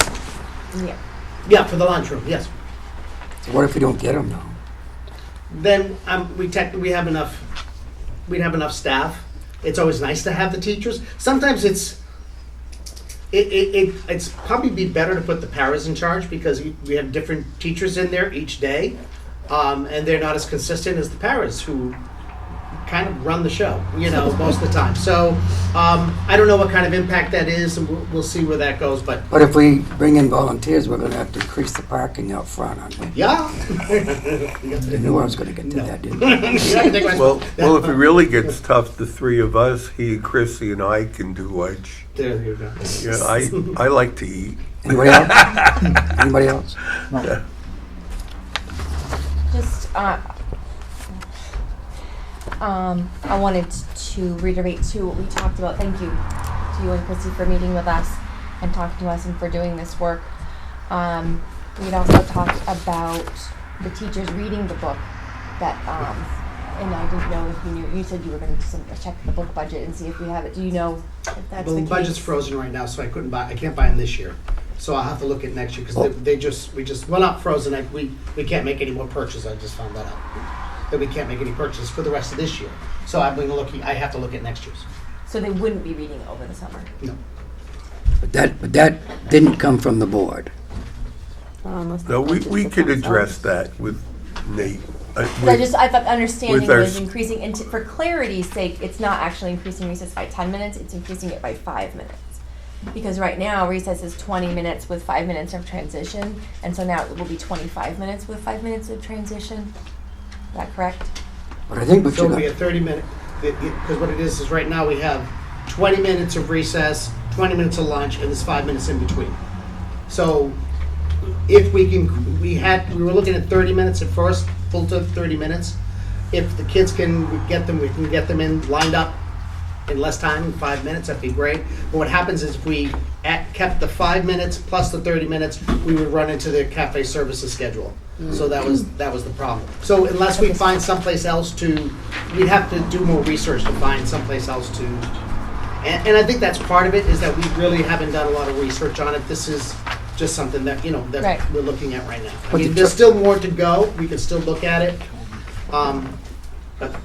Speaker 12: Yeah.
Speaker 10: Yeah, for the lunchroom, yes.
Speaker 1: So what if we don't get them though?
Speaker 10: Then we have enough. We'd have enough staff. It's always nice to have the teachers. Sometimes it's probably be better to put the paras in charge because we have different teachers in there each day, and they're not as consistent as the paras who kind of run the show, most of the time. So I don't know what kind of impact that is, and we'll see where that goes. But
Speaker 1: if we bring in volunteers, we're going to have to increase the parking out front, aren't we?
Speaker 10: Yeah.
Speaker 1: You knew I was going to get to that, didn't you?
Speaker 2: Well, if it really gets tough, the three of us, he, Chrissy, and I can do lunch.
Speaker 10: There you go.
Speaker 2: Yeah, I like to eat.
Speaker 1: Anybody else? Anybody else?
Speaker 2: Yeah.
Speaker 12: Just, I wanted to reiterate too what we talked about. Thank you to you and Chrissy for meeting with us and talking to us and for doing this work. We'd also talked about the teachers reading the book that, and I didn't know if you knew, you said you were going to check the book budget and see if we have it. Do you know if that's
Speaker 10: Well,
Speaker 12: the
Speaker 10: the budget's
Speaker 12: case?
Speaker 10: frozen right now, so I can't buy them this year. So I'll have to look at next year, because well, not frozen, we can't make any more purchases, I just found that out. That we can't make any purchases for the rest of this year. So I have to look at next year's.
Speaker 12: So they wouldn't be reading it over the summer?
Speaker 10: No.
Speaker 1: But that didn't come from the board.
Speaker 2: No, we could address that with Nate.
Speaker 12: I thought understanding
Speaker 2: with our
Speaker 12: was increasing, and for clarity's sake, it's not actually increasing recess by 10 minutes, it's increasing it by 5 minutes. Because right now, recess is 20 minutes with 5 minutes of transition, and so now it will be 25 minutes with 5 minutes of transition. Is that correct?
Speaker 1: But I think
Speaker 10: So it'll be a 30-minute, because what it is right now we have 20 minutes of recess, 20 minutes of lunch, and there's 5 minutes in between. So if we were looking at 30 minutes at first, full to 30 minutes. if the kids can get them, we can get them in lined up in less time, in 5 minutes, that'd be great. But what happens is if we kept the 5 minutes plus the 30 minutes, we would run into the cafe services schedule. So that was the problem. So unless we find someplace else to, we'd have to do more research to find someplace else to. And I think that's part of it, is that we really haven't done a lot of research on it. This is just something that, that
Speaker 12: Right.
Speaker 10: we're looking at right now. I
Speaker 1: But
Speaker 10: mean,
Speaker 1: the
Speaker 10: there's still more to go. We can still look at it.
Speaker 1: But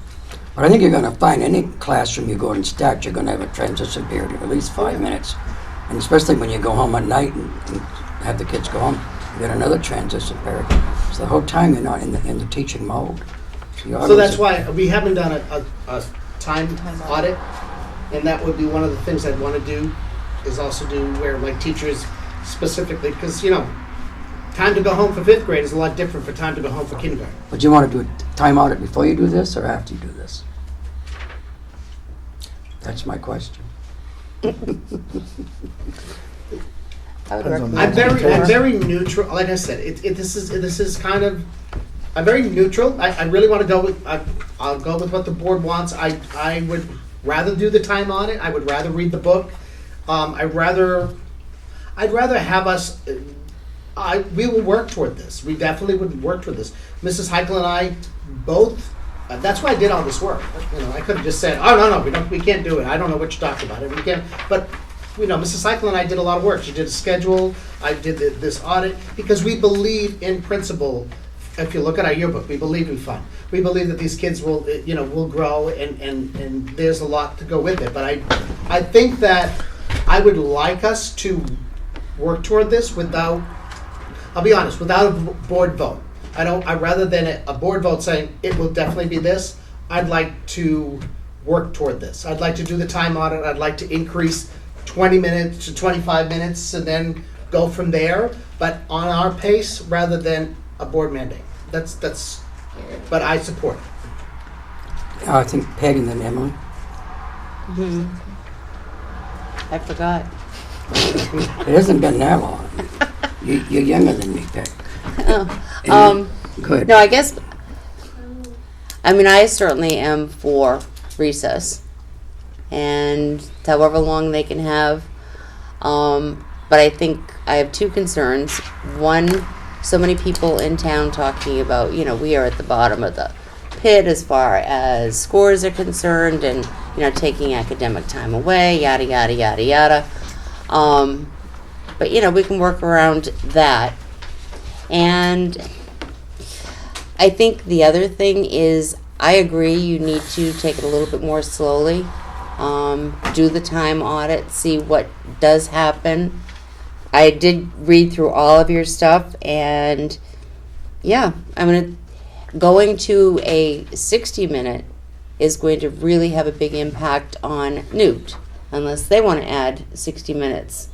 Speaker 1: I think you're going to find any classroom you go and start, you're going to have a transition period of at least 5 minutes. And especially when you go home at night and have the kids go home, you got another transition period. So the whole time you're not in the teaching mode.
Speaker 10: So that's why we haven't done a time audit, and that would be one of the things I'd want to do, is also do where like teachers specifically, because time to go home for 5th grade is a lot different for time to go home for kindergarten.
Speaker 1: But you want to do a time audit before you do this or after you do this? That's my question.
Speaker 7: I would recommend.
Speaker 10: I'm very neutral. Like I said, this is kind of. I'm very neutral. I really want to go with. I'll go with what the board wants. I would rather do the time audit. I would rather read the book. I'd rather have us. We will work toward this. We definitely would work toward this. Mrs. Heichel and I both. That's why I did all this work. I could have just said, "Oh no, we can't do it. I don't know what you talked about it. We can't." But Mrs. Heichel and I did a lot of work. She did a schedule. I did this audit because we believe in principle. If you look at our yearbook, we believe in fun. We believe that these kids will, will grow, and there's a lot to go with it. But I think that I would like us to work toward this without. I'll be honest, without a board vote. I'd rather than a board vote saying it will definitely be this, I'd like to work toward this. I'd like to do the time audit. I'd like to increase 20 minutes to 25 minutes and then go from there, but on our pace rather than a board mandate. But I support it.
Speaker 1: I think Peg and then Emily.
Speaker 7: I forgot.
Speaker 1: It hasn't been that long. You're younger than me, Peg. Good.
Speaker 7: No, I guess, I certainly am for recess and however long they can have. But I think I have two concerns. One, so many people in town talking about, we are at the bottom of the pit as far as scores are concerned and, taking academic time away, yada, yada, yada, yada. But, we can work around that. And I think the other thing is, I agree you need to take it a little bit more slowly. Do the time audit, see what does happen. I did read through all of your stuff, and going to a 60-minute is going to really have a big impact on Newt, unless they want to add 60 minutes.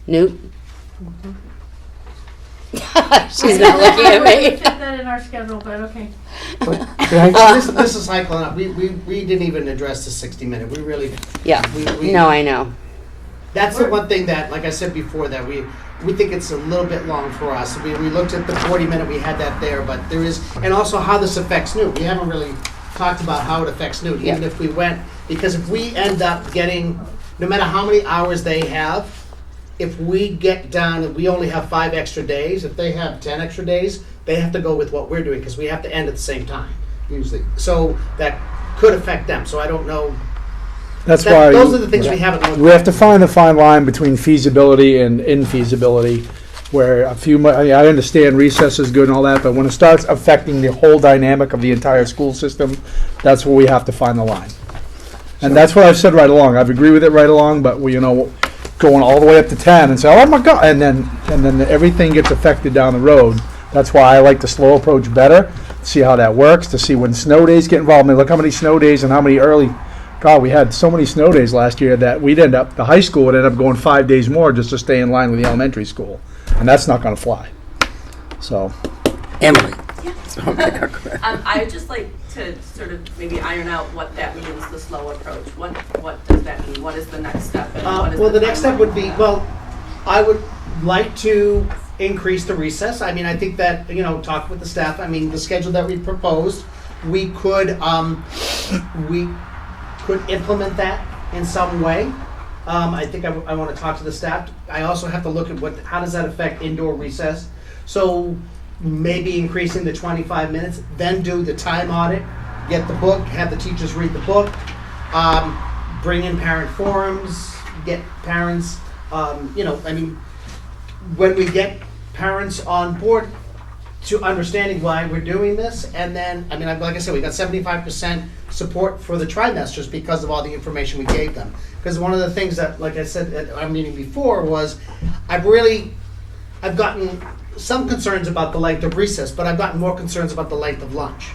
Speaker 7: Newt? She's not looking at
Speaker 11: I
Speaker 7: me.
Speaker 11: would fit that in our schedule, but okay.
Speaker 10: This is Heichel and I. We didn't even address the 60-minute. We really.
Speaker 7: Yeah. No, I know.
Speaker 10: That's the one thing that, like I said before, that we think it's a little bit long for us. We looked at the 40-minute, we had that there, but there is, and also how this affects Newt. We haven't really talked about how it affects Newt, even if we went, because if we end up getting, no matter how many hours they have, if we get down and we only have 5 extra days, if they have 10 extra days, they have to go with what we're doing because we have to end at the same time, usually. So that could affect them. So I don't know.
Speaker 6: That's why
Speaker 10: those are the things we haven't looked at.
Speaker 6: We have to find the fine line between feasibility and infeasibility. Where I understand recess is good and all that, but when it starts affecting the whole dynamic of the entire school system, that's where we have to find the line. And that's what I've said right along. I've agreed with it right along, but going all the way up to 10 and say, oh my God, and then everything gets affected down the road. That's why I like the slow approach better. See how that works. To see when snow days get involved. Look how many snow days and how many early. God, we had so many snow days last year that the high school would end up going 5 days more just to stay in line with the elementary school, and that's not going to fly. So,
Speaker 1: Emily.
Speaker 13: I would just like to sort of maybe iron out what that means, the slow approach. What does that mean? What is the next step? And what is
Speaker 10: The next step
Speaker 13: timeline
Speaker 10: would
Speaker 13: for
Speaker 10: be,
Speaker 13: that?
Speaker 10: I would like to increase the recess. I think that, talk with the staff. The schedule that we proposed we could implement that in some way. I think I want to talk to the staff. I also have to look at how does that affect indoor recess. So maybe increasing the 25 minutes, then do the time audit, get the book, have the teachers read the book, bring in parent forums, get parents, when we get parents on board to understanding why we're doing this, and then, like I said, we got 75% support for the trimesters because of all the information we gave them. Because one of the things that, like I said at our meeting before, was I've gotten some concerns about the length of recess, but I've gotten more concerns about the length of lunch.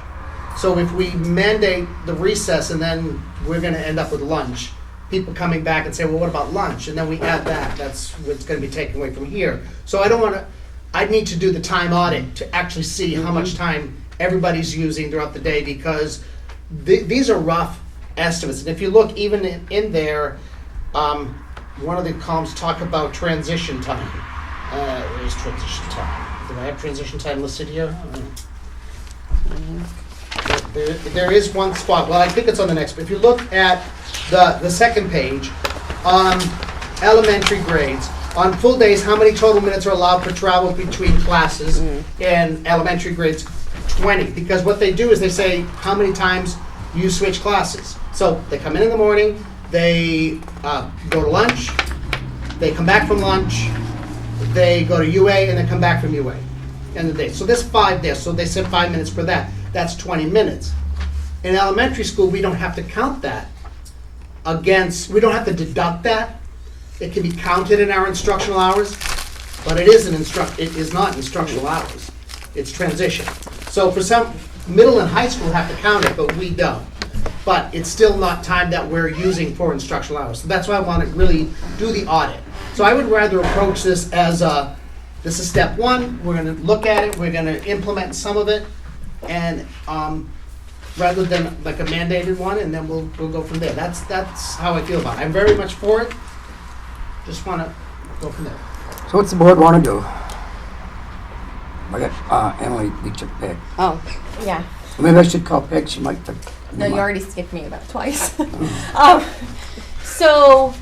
Speaker 10: So if we mandate the recess and then we're gonna end up with lunch, people coming back and say, well, what about lunch? And then we add that, that's what's gonna be taken away from here. So I need to do the time audit to actually see how much time everybody's using throughout the day, because these are rough estimates. And if you look even in there, one of the columns talk about transition time. Where's transition time? Do I have transition time listed here? There is one spot. Well, I think it's on the next. But if you look at the second page, elementary grades, on full days, how many total minutes are allowed for travel between classes? In elementary grades, 20. Because what they do is they say how many times you switch classes. So they come in the morning, they go to lunch, they come back from lunch, they go to UA, and then come back from UA. End of the day. So there's 5 there. So they said 5 minutes for that. That's 20 minutes. In elementary school, we don't have to count that we don't have to deduct that. It can be counted in our instructional hours, but it is not instructional hours. It's transition. So for some, middle and high school have to count it, but we don't. But it's still not time that we're using for instructional hours. So that's why I want to really do the audit. So I would rather approach this as this is step one. We're going to look at it. We're going to implement some of it, and rather than like a mandated one, and then we'll go from there. That's how I feel about it. I'm very much for it. Just want to go from there.
Speaker 1: So what's the board want to do? I got Emily beat your pick.
Speaker 12: Oh, yeah.
Speaker 1: Maybe I should call Peg. She might pick.
Speaker 12: No, you already skipped me about twice. So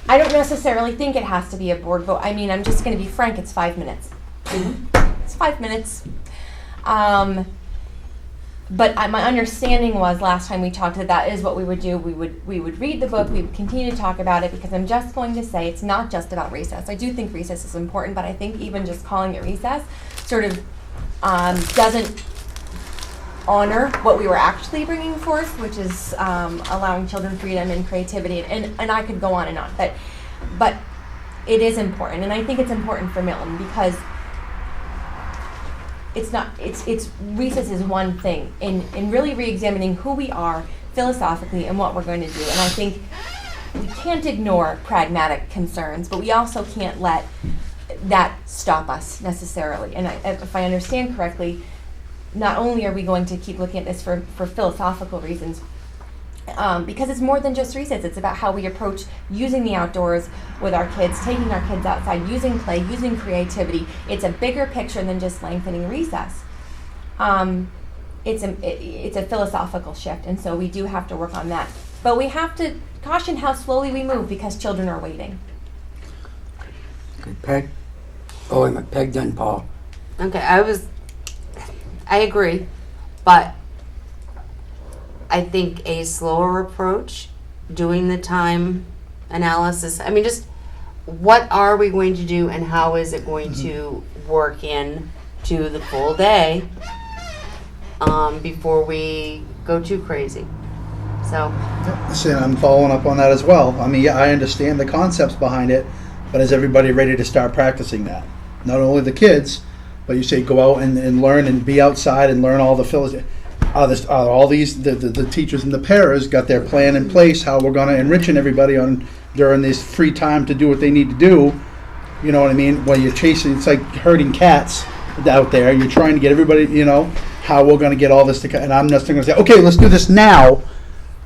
Speaker 12: I don't necessarily think it has to be a board vote. I mean, I'm just going to be frank. It's 5 minutes. It's 5 minutes. But my understanding was last time we talked that is what we would do. We would read the book. We would continue to talk about it, because I'm just going to say it's not just about recess. I do think recess is important, but I think even just calling it recess sort of doesn't honor what we were actually bringing forth, which is allowing children freedom and creativity. And I could go on and on, but it is important, and I think it's important for Milton because it's recess is one thing in really re-examining who we are philosophically and what we're going to do. And I think we can't ignore pragmatic concerns, but we also can't let that stop us necessarily. And if I understand correctly, not only are we going to keep looking at this for philosophical reasons, because it's more than just recess. It's about how we approach using the outdoors with our kids, taking our kids outside, using play, using creativity. It's a bigger picture than just lengthening recess. It's a philosophical shift, and so we do have to work on that. But we have to caution how slowly we move because children are waiting.
Speaker 1: Okay, Peg. Oh, wait a minute. Peg, then Paul.
Speaker 7: Okay, I agree, but I think a slower approach, doing the time analysis, I mean, just what are we going to do and how is it going to work in to the full day before we go too crazy. So.
Speaker 6: See, I'm following up on that as well. I mean, yeah, I understand the concepts behind it, but is everybody ready to start practicing that? Not only the kids, but you say go out and learn and be outside and learn all the all these the teachers and the paras got their plan in place how we're going to enriching everybody on during this free time to do what they need to do. You know what I mean? While you're chasing, it's like herding cats out there. You're trying to get everybody, how we're going to get all this to, and I'm just going to say, okay, let's do this now,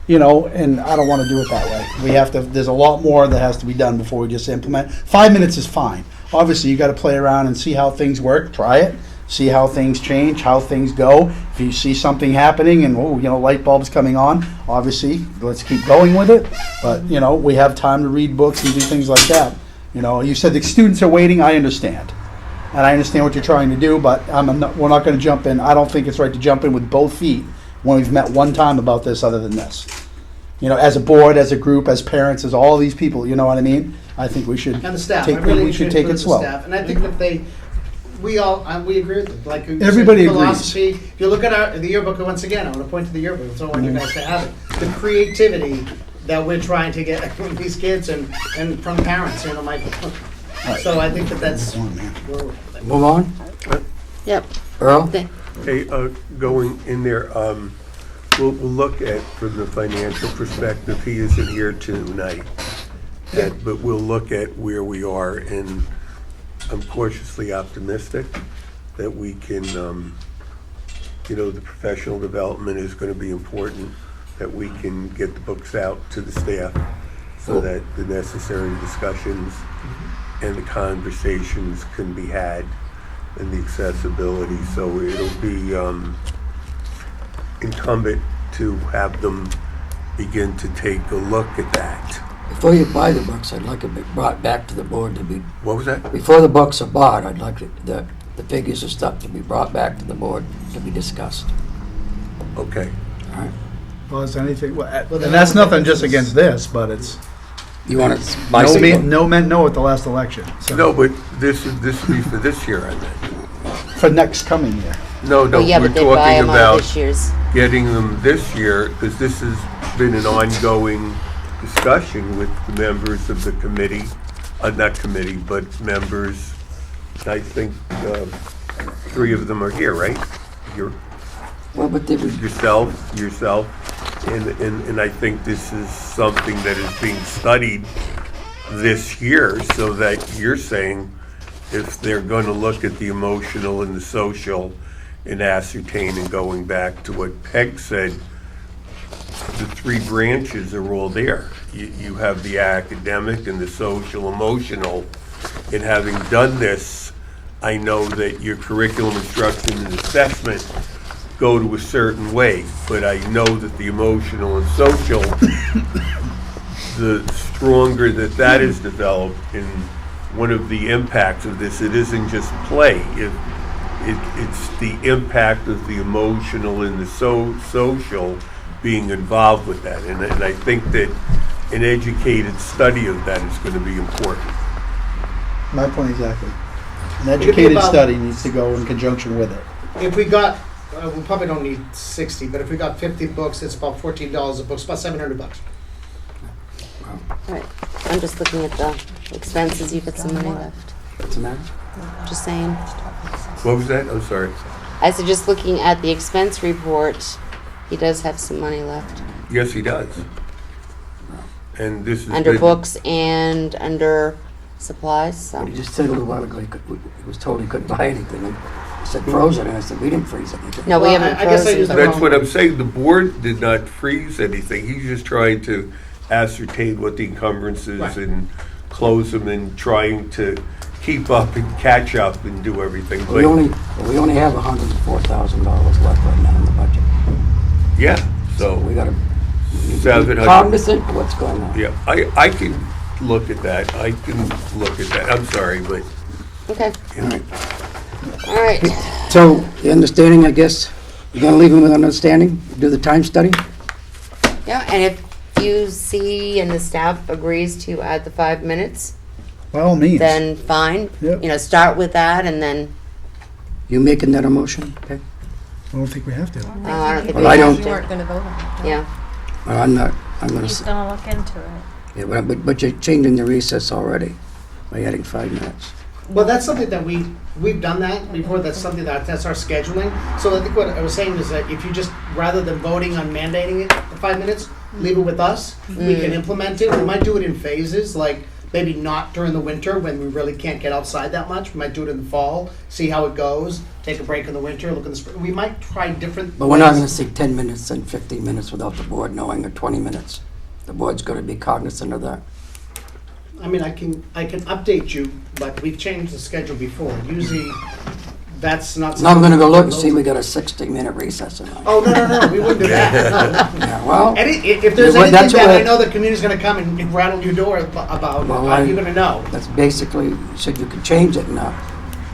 Speaker 6: and I don't want to do it that way. We have to, there's a lot more that has to be done before we just implement. 5 minutes is fine. Obviously, you got to play around and see how things work, try it, see how things change, how things go. If you see something happening and, light bulbs coming on, obviously, let's keep going with it. But, we have time to read books and do things like that. You said the students are waiting, I understand. And I understand what you're trying to do, but we're not going to jump in. I don't think it's right to jump in with both feet when we've met one time about this other than this. As a board, as a group, as parents, as all these people, you know what I mean? I think we should
Speaker 10: And the staff,
Speaker 6: take,
Speaker 10: I really
Speaker 6: we should
Speaker 10: should
Speaker 6: take
Speaker 10: include
Speaker 6: it
Speaker 10: the
Speaker 6: slow.
Speaker 10: staff. And I think that we agree with them. Like you said,
Speaker 6: Everybody agrees.
Speaker 10: philosophy. If you look at the yearbook, once again, I want to point to the yearbook. That's all I want you guys to have it. The creativity that we're trying to get from these kids and from parents, So I think that's.
Speaker 1: Move on.
Speaker 7: Yep.
Speaker 1: Earl?
Speaker 2: Hey, going in there, we'll look at, from the financial perspective, he isn't here tonight, but we'll look at where we are, and I'm cautiously optimistic that we can, the professional development is going to be important, that we can get the books out to the staff so that the necessary discussions and the conversations can be had, and the accessibility. So it'll be incumbent to have them begin to take a look at that.
Speaker 1: Before you buy the books, I'd like it brought back to the board to be.
Speaker 2: What was that?
Speaker 1: Before the books are bought, I'd like the figures and stuff to be brought back to the board to be discussed.
Speaker 2: Okay.
Speaker 1: All right.
Speaker 6: Well, is anything, and that's nothing just against this, but it's.
Speaker 1: You want to buy some?
Speaker 6: No meant no at the last election. So.
Speaker 2: No, but this would be for this year, I meant.
Speaker 6: For next coming year.
Speaker 2: No,
Speaker 7: Well, yeah,
Speaker 2: we're
Speaker 7: but they buy
Speaker 2: talking
Speaker 7: them on
Speaker 2: about
Speaker 7: this year's.
Speaker 2: getting them this year, because this has been an ongoing discussion with the members of the committee, not committee, but members. I think 3 of them are here, right?
Speaker 1: Well, but they would.
Speaker 2: Yourself, and I think this is something that is being studied this year, so that you're saying if they're going to look at the emotional and the social and ascertain, and going back to what Peg said, the 3 branches are all there. You have the academic and the social emotional, and having done this, I know that your curriculum instruction and assessment go to a certain way, but I know that the emotional and social, the stronger that is developed, and one of the impacts of this, it isn't just play, it's the impact of the emotional and the social being involved with that, and I think that an educated study of that is going to be important.
Speaker 6: My point exactly. An educated study needs to go in conjunction with it.
Speaker 10: If we got, we probably don't need 60, but if we got 50 books, it's about $14 a book. It's about $700.
Speaker 7: All right. I'm just looking at the expenses. You've got some money left.
Speaker 1: What's the matter?
Speaker 7: Just saying.
Speaker 2: What was that? I'm sorry.
Speaker 7: I said just looking at the expense report, he does have some money left.
Speaker 2: Yes, he does. And this is
Speaker 7: Under books and under supplies, so.
Speaker 1: He just said a little while ago he was told he couldn't buy anything. And he said frozen, and I said, we didn't freeze anything.
Speaker 7: No, we haven't
Speaker 10: I guess I
Speaker 7: frozen.
Speaker 10: used the
Speaker 2: That's
Speaker 10: wrong
Speaker 2: what I'm
Speaker 10: word.
Speaker 2: saying. The board did not freeze anything. He's just trying to ascertain what the encumbrances
Speaker 10: Right.
Speaker 2: and close them, and trying to keep up and catch up and do everything.
Speaker 1: We only have $104,000 left right now in the budget.
Speaker 2: Yeah,
Speaker 1: So we got to be
Speaker 2: 700.
Speaker 1: cognizant of what's going on.
Speaker 2: Yeah, I can look at that. I'm sorry, but.
Speaker 7: Okay.
Speaker 2: you know,
Speaker 7: All right.
Speaker 1: So the understanding, I guess, you're going to leave him with understanding, do the time study?
Speaker 7: Yeah, and if you see and the staff agrees to add the 5 minutes,
Speaker 6: By all means.
Speaker 7: then fine.
Speaker 6: Yep.
Speaker 7: Start with that and then,
Speaker 1: You making that a motion? Okay.
Speaker 6: I don't think we have to.
Speaker 7: I don't think
Speaker 1: Well,
Speaker 7: we
Speaker 1: I
Speaker 7: have
Speaker 1: don't-
Speaker 12: You weren't
Speaker 7: to.
Speaker 12: gonna vote on it.
Speaker 7: Yeah.
Speaker 1: Well, I'm not, I'm going
Speaker 15: He's
Speaker 1: to,
Speaker 15: gonna look into it.
Speaker 1: yeah, but you're changing the recess already by adding 5 minutes.
Speaker 10: Well, that's something that we've done that before. That's something that's our scheduling. So I think what I was saying is that if you just, rather than voting on mandating it, the 5 minutes, leave it with us. We can implement it. We might do it in phases, like maybe not during the winter when we really can't get outside that much. We might do it in the fall, see how it goes, take a break in the winter, look in the spring. We might try different.
Speaker 1: But we're not going to
Speaker 10: ways.
Speaker 1: see 10 minutes and 15 minutes without the board knowing, or 20 minutes. The board's going to be cognizant of that.
Speaker 10: I mean, I can update you, but we've changed the schedule before. Usually, that's not.
Speaker 1: Now I'm gonna go look and see we got a 60-minute recess or not.
Speaker 10: Oh, no, we wouldn't do that. No.
Speaker 1: Yeah, well.
Speaker 10: If there's
Speaker 1: well,
Speaker 10: anything
Speaker 1: that's
Speaker 10: that
Speaker 1: what-
Speaker 10: I know the community's gonna come and rattle your door about,
Speaker 1: Well,
Speaker 10: you're gonna know.
Speaker 1: That's basically, you said you could change it now.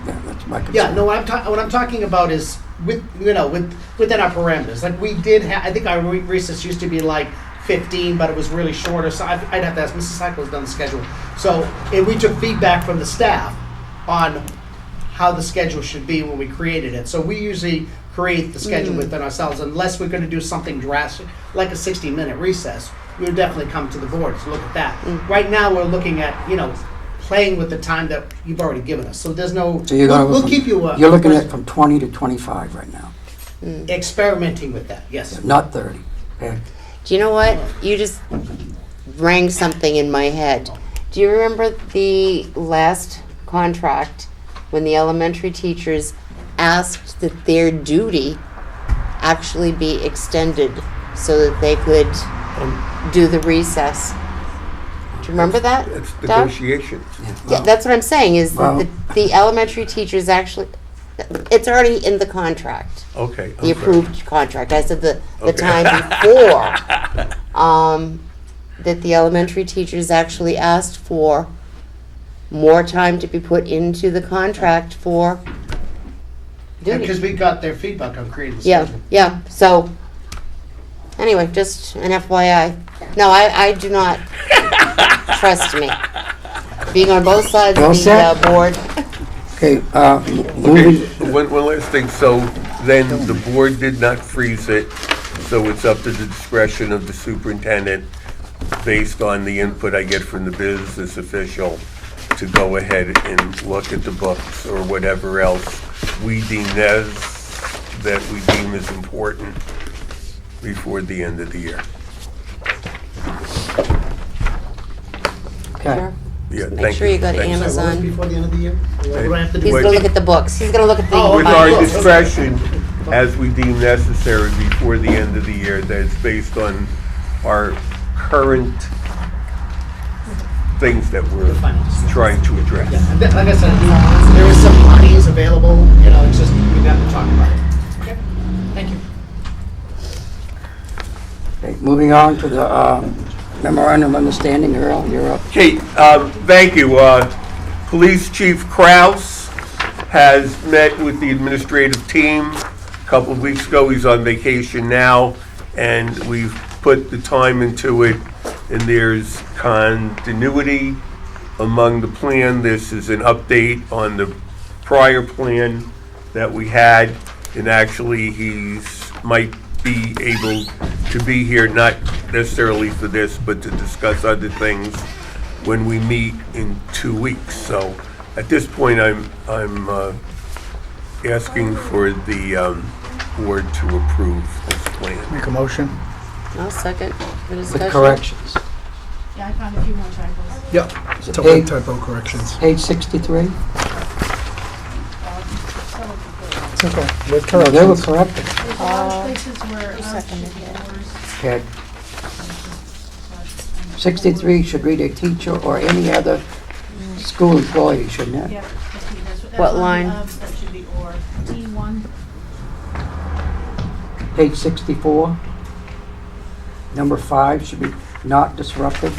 Speaker 1: Yeah, that's my concern.
Speaker 10: Yeah, no, what I'm talking about is within our parameters. Like we did I think our recess used to be like 15, but it was really shorter, so I'd have to ask, Mrs. Cycle's done the schedule. So, and we took feedback from the staff on how the schedule should be when we created it. So we usually create the schedule within ourselves, unless we're gonna do something drastic, like a 60-minute recess. We would definitely come to the board to look at that. Right now, we're looking at, playing with the time that you've already given us. So there's no,
Speaker 1: So you're gonna.
Speaker 10: we'll keep you.
Speaker 1: You're looking at from 20 to 25 right now,
Speaker 10: Experimenting with that, yes.
Speaker 1: not 30. Okay.
Speaker 7: Do you know what? You just rang something in my head. Do you remember the last contract when the elementary teachers asked that their duty actually be extended so that they could do the recess? Do you remember that?
Speaker 2: It's
Speaker 7: Doug?
Speaker 2: negotiation.
Speaker 7: Yeah, that's what I'm saying, is
Speaker 1: Well-
Speaker 7: that the elementary teachers actually, it's already in the contract.
Speaker 2: Okay.
Speaker 7: The approved contract. I said the
Speaker 2: Okay.
Speaker 7: time before, that the elementary teachers actually asked for more time to be put into the contract for duty.
Speaker 10: Because we got their feedback on creating the
Speaker 7: Yeah,
Speaker 10: schedule.
Speaker 7: yeah, so, anyway, just an FYI. No, I do not, trust me. Being on both sides
Speaker 1: All
Speaker 7: of the
Speaker 1: set?
Speaker 7: board.
Speaker 1: Okay,
Speaker 2: Okay,
Speaker 1: moving,
Speaker 2: one last thing, so then the board did not freeze it, so it's up to the discretion of the superintendent, based on the input I get from the business official, to go ahead and look at the books or whatever else we deem as important before the end of the year.
Speaker 1: okay.
Speaker 7: Sure.
Speaker 2: Yeah,
Speaker 7: Make
Speaker 2: thank
Speaker 7: sure you go to
Speaker 2: Thanks.
Speaker 10: So what was
Speaker 7: Amazon.
Speaker 10: before the end of the year? What do I have to do?
Speaker 7: He's gonna look at the books. He's gonna look at the.
Speaker 10: Oh,
Speaker 2: With
Speaker 10: okay.
Speaker 2: our
Speaker 10: Books.
Speaker 2: discretion, as we deem necessary before the end of the year, that it's based on our current things that we're trying to address.
Speaker 10: Yeah, and like I said, there is some monies available, it's just, we'd have to talk about it. Okay, thank you.
Speaker 1: Okay, moving on to the memorandum of understanding. Earl, you're up.
Speaker 2: Okay, thank you. Police Chief Kraus has met with the administrative team a couple of weeks ago. He's on vacation now, and we've put the time into it, and there's continuity among the plan. This is an update on the prior plan that we had, and actually he's might be able to be here, not necessarily for this, but to discuss other things when we meet in 2 weeks. So at this point, I'm asking for the board to approve this plan.
Speaker 6: Make a motion.
Speaker 7: I'll second for
Speaker 1: With
Speaker 7: discussion.
Speaker 1: corrections.
Speaker 11: Yeah, I found a few more typos.
Speaker 6: Yep.
Speaker 1: Is it
Speaker 6: Typo corrections.
Speaker 1: Page 63?
Speaker 6: It's okay. With
Speaker 1: No, they were
Speaker 6: corrections.
Speaker 1: corrected.
Speaker 11: There's a lot of places where.
Speaker 12: you seconded it.
Speaker 1: Okay. 63 should read a teacher or any other school employee, shouldn't it?
Speaker 11: Yeah, that's
Speaker 7: What
Speaker 11: on the
Speaker 7: line?
Speaker 11: That should be or. T1.
Speaker 1: Page 64. Number 5 should be not disrupted,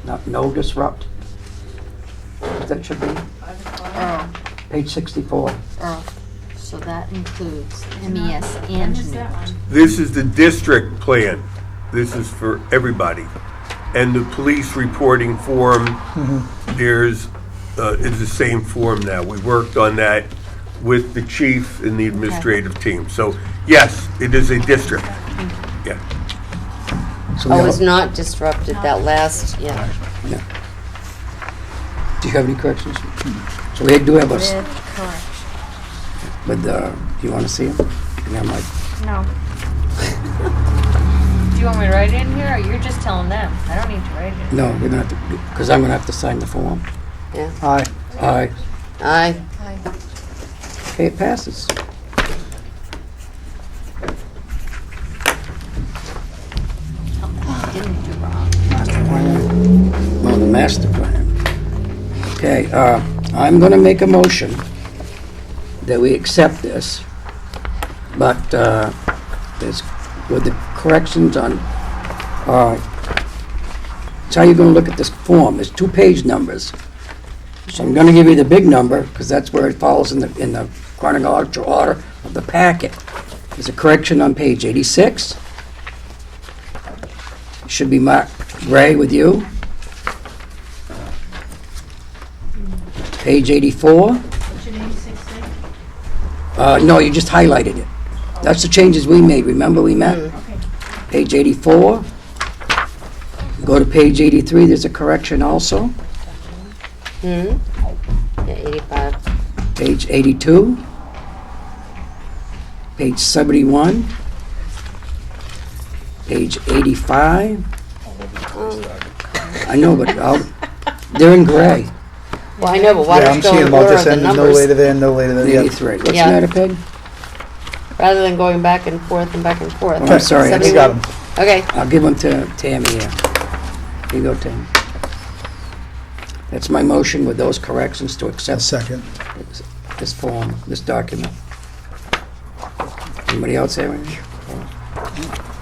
Speaker 1: not no disrupt. That should be
Speaker 12: Earl,
Speaker 1: page 64.
Speaker 12: Earl. So that includes MES and
Speaker 11: Missed that
Speaker 12: NEWT.
Speaker 11: one.
Speaker 2: This is the district plan. This is for everybody. And the police reporting form, is the same form now. We worked on that with the chief and the administrative team. So, yes, it is a district. Yeah.
Speaker 1: So we
Speaker 7: Oh,
Speaker 1: have-
Speaker 7: was not disrupted, that last, yeah.
Speaker 1: yeah. Do you have any corrections? So we do have a,
Speaker 12: With correction.
Speaker 1: but do you want to see them? Yeah, Mike.
Speaker 12: No. Do you want me to write it in here, or you're just telling them? I don't need to write it.
Speaker 1: No, we're gonna have to, because I'm gonna have to sign the form.
Speaker 7: Yeah.
Speaker 6: Aye.
Speaker 1: Aye.
Speaker 7: Aye.
Speaker 1: Okay, it passes.
Speaker 12: Didn't do wrong.
Speaker 1: Master plan. Well, the master plan. Okay, I'm gonna make a motion that we accept this, but there's, with the corrections on, that's how you're gonna look at this form. There's 2 page numbers. So I'm gonna give you the big number, because that's where it falls in the chronological order of the packet. There's a correction on page 86. It should be marked gray with you. Page 84.
Speaker 11: What should 86 say?
Speaker 1: No, you just highlighted it. That's the changes we made. Remember we met?
Speaker 11: Okay.
Speaker 1: Page 84. Go to page 83, there's a correction also.
Speaker 7: Yeah, 85.
Speaker 1: Page 82. Page 71. Page 85. I know, but they're in gray.
Speaker 7: Well, I know, but why
Speaker 6: Yeah,
Speaker 7: don't
Speaker 6: I'm
Speaker 7: you go
Speaker 6: seeing
Speaker 7: in
Speaker 6: about
Speaker 7: order
Speaker 6: this
Speaker 7: of the
Speaker 6: end, no
Speaker 7: numbers?
Speaker 6: later than, no later than, yeah.
Speaker 1: 83. What's the
Speaker 7: Yeah.
Speaker 1: matter, Peg?
Speaker 7: Rather than going back and forth and back and forth.
Speaker 1: Oh, I'm sorry, I
Speaker 7: 71?
Speaker 6: got 'em.
Speaker 7: Okay.
Speaker 1: I'll give them to Tammy here. Here you go, Tammy. That's my motion with those corrections to
Speaker 6: A
Speaker 1: accept
Speaker 6: second.
Speaker 1: this form, this document. Anybody else have anything?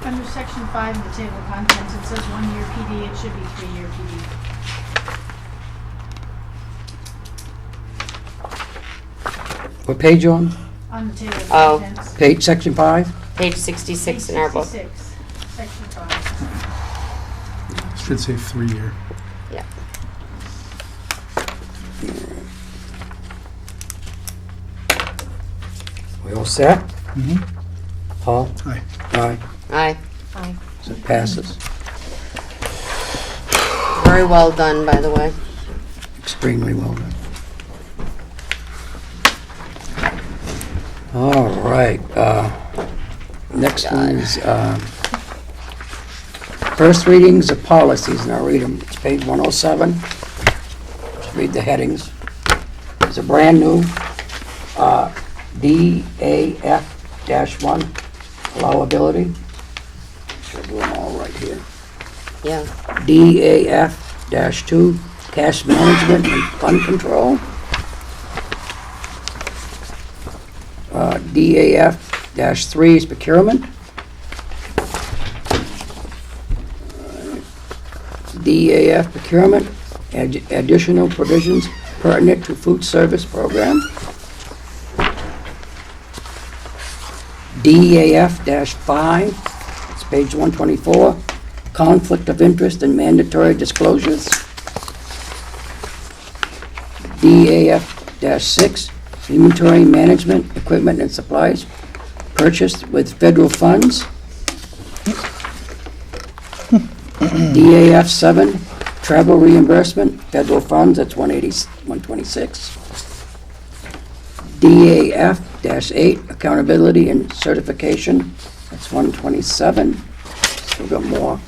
Speaker 11: Under section 5 of the table of contents, it says 1 year PD, it should be 3 year PD.
Speaker 1: What page you on?
Speaker 11: On the table of
Speaker 7: Oh.
Speaker 11: contents.
Speaker 1: Page, section 5?
Speaker 7: Page 66 in our book.
Speaker 11: 66, section 5.
Speaker 6: Should say 3 year.
Speaker 7: Yeah.
Speaker 1: We all set?
Speaker 6: Mhm.
Speaker 1: Paul?
Speaker 6: Aye.
Speaker 1: Aye.
Speaker 7: Aye.
Speaker 1: So it passes.
Speaker 7: Very well done, by the way.
Speaker 1: Extremely well done. All right, next one is, first readings of policies, and I'll read them. It's page 107. Just read the headings. There's a brand new, DAF-1, allowability. Should do them all right here.
Speaker 7: Yeah.
Speaker 1: DAF-2, cash management and fund control. DAF-3 is procurement. DAF procurement, additional provisions pertinent to food service program. DAF-5, it's page 124, conflict of interest and mandatory disclosures. DAF-6, inventory management, equipment and supplies purchased with federal funds. DAF-7, travel reimbursement, federal funds, that's 126. DAF-8, accountability and certification, that's 127. Still got more.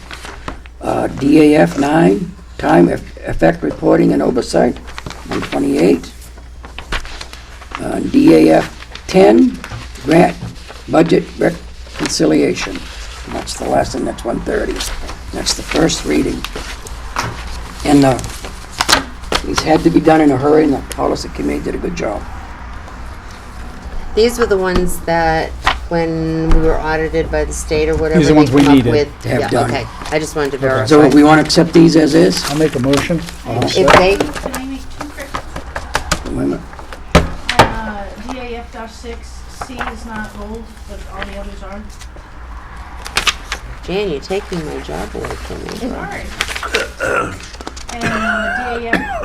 Speaker 1: DAF-9, time effect reporting and oversight, 128. DAF-10, grant budget reconciliation. And that's the last one, that's 130. That's the first reading. And these had to be done in a hurry, and the policy committee did a good job.
Speaker 7: These were the ones that, when we were audited by the state or whatever,
Speaker 6: These are the
Speaker 7: they
Speaker 6: ones we
Speaker 7: come up
Speaker 6: needed
Speaker 7: with.
Speaker 1: to have
Speaker 7: Yeah,
Speaker 1: done.
Speaker 7: okay. I just wanted to verify.
Speaker 1: So we want to accept these as is?
Speaker 6: I'll make a motion.
Speaker 7: If they,
Speaker 11: Can I make 2 corrections?
Speaker 1: Wait a minute.
Speaker 11: DAF-6, C is not bold, but all the others are.
Speaker 7: Jan, you're taking my job away from me.
Speaker 11: Sorry. And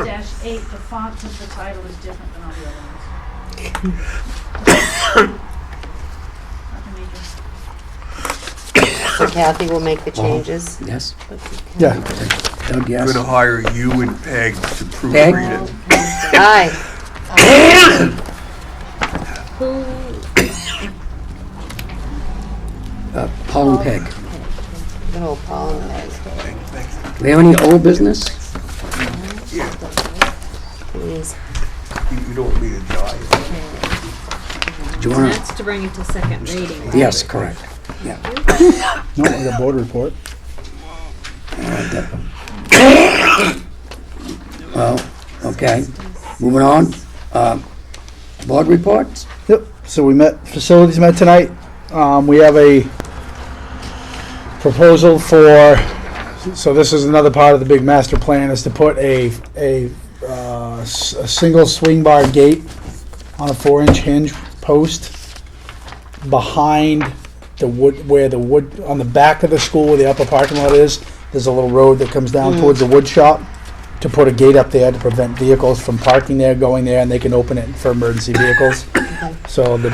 Speaker 11: DAF-8, the font of the title is different than all the other ones. Nothing major.
Speaker 7: Kathy will make the changes.
Speaker 1: Yes?
Speaker 6: Yeah.
Speaker 1: Doug,
Speaker 2: I'm
Speaker 1: yes?
Speaker 2: gonna hire you and Peg to
Speaker 1: Peg?
Speaker 2: proofread it.
Speaker 7: Aye.
Speaker 1: Paul and Peg.
Speaker 7: Oh, Paul and Meg.
Speaker 1: Do we have any old business?
Speaker 7: Please.
Speaker 2: You don't need a die.
Speaker 1: Do you want to?
Speaker 15: That's to bring it to second reading, right?
Speaker 1: Yes, correct. Yeah.
Speaker 6: No, I got board report.
Speaker 1: Well, okay. Moving on. Board reports?
Speaker 6: Yep, so facilities met tonight. We have a proposal for, so this is another part of the big master plan, is to put a single swing bar gate on a 4-inch hinge post behind the wood, on the back of the school where the upper parking lot is. There's a little road that comes down towards the wood shop, to put a gate up there to prevent vehicles from parking there, going there, and they can open it for emergency vehicles. So the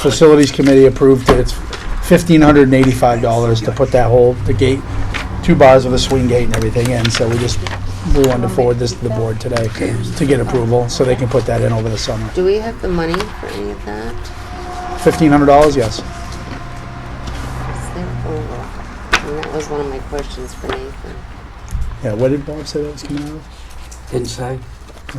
Speaker 6: facilities committee approved it. It's $1,585 to put the gate, 2 bars with a swing gate and everything in. So we wanted to forward this to the board today to get approval, so they can put that in over the summer.
Speaker 7: Do we have the money for any of that?
Speaker 6: $1,500, yes.
Speaker 7: Is there over? And that was one of my questions for Nathan.
Speaker 6: Yeah, what did Bob say that was coming out of?
Speaker 1: Didn't say.
Speaker 6: I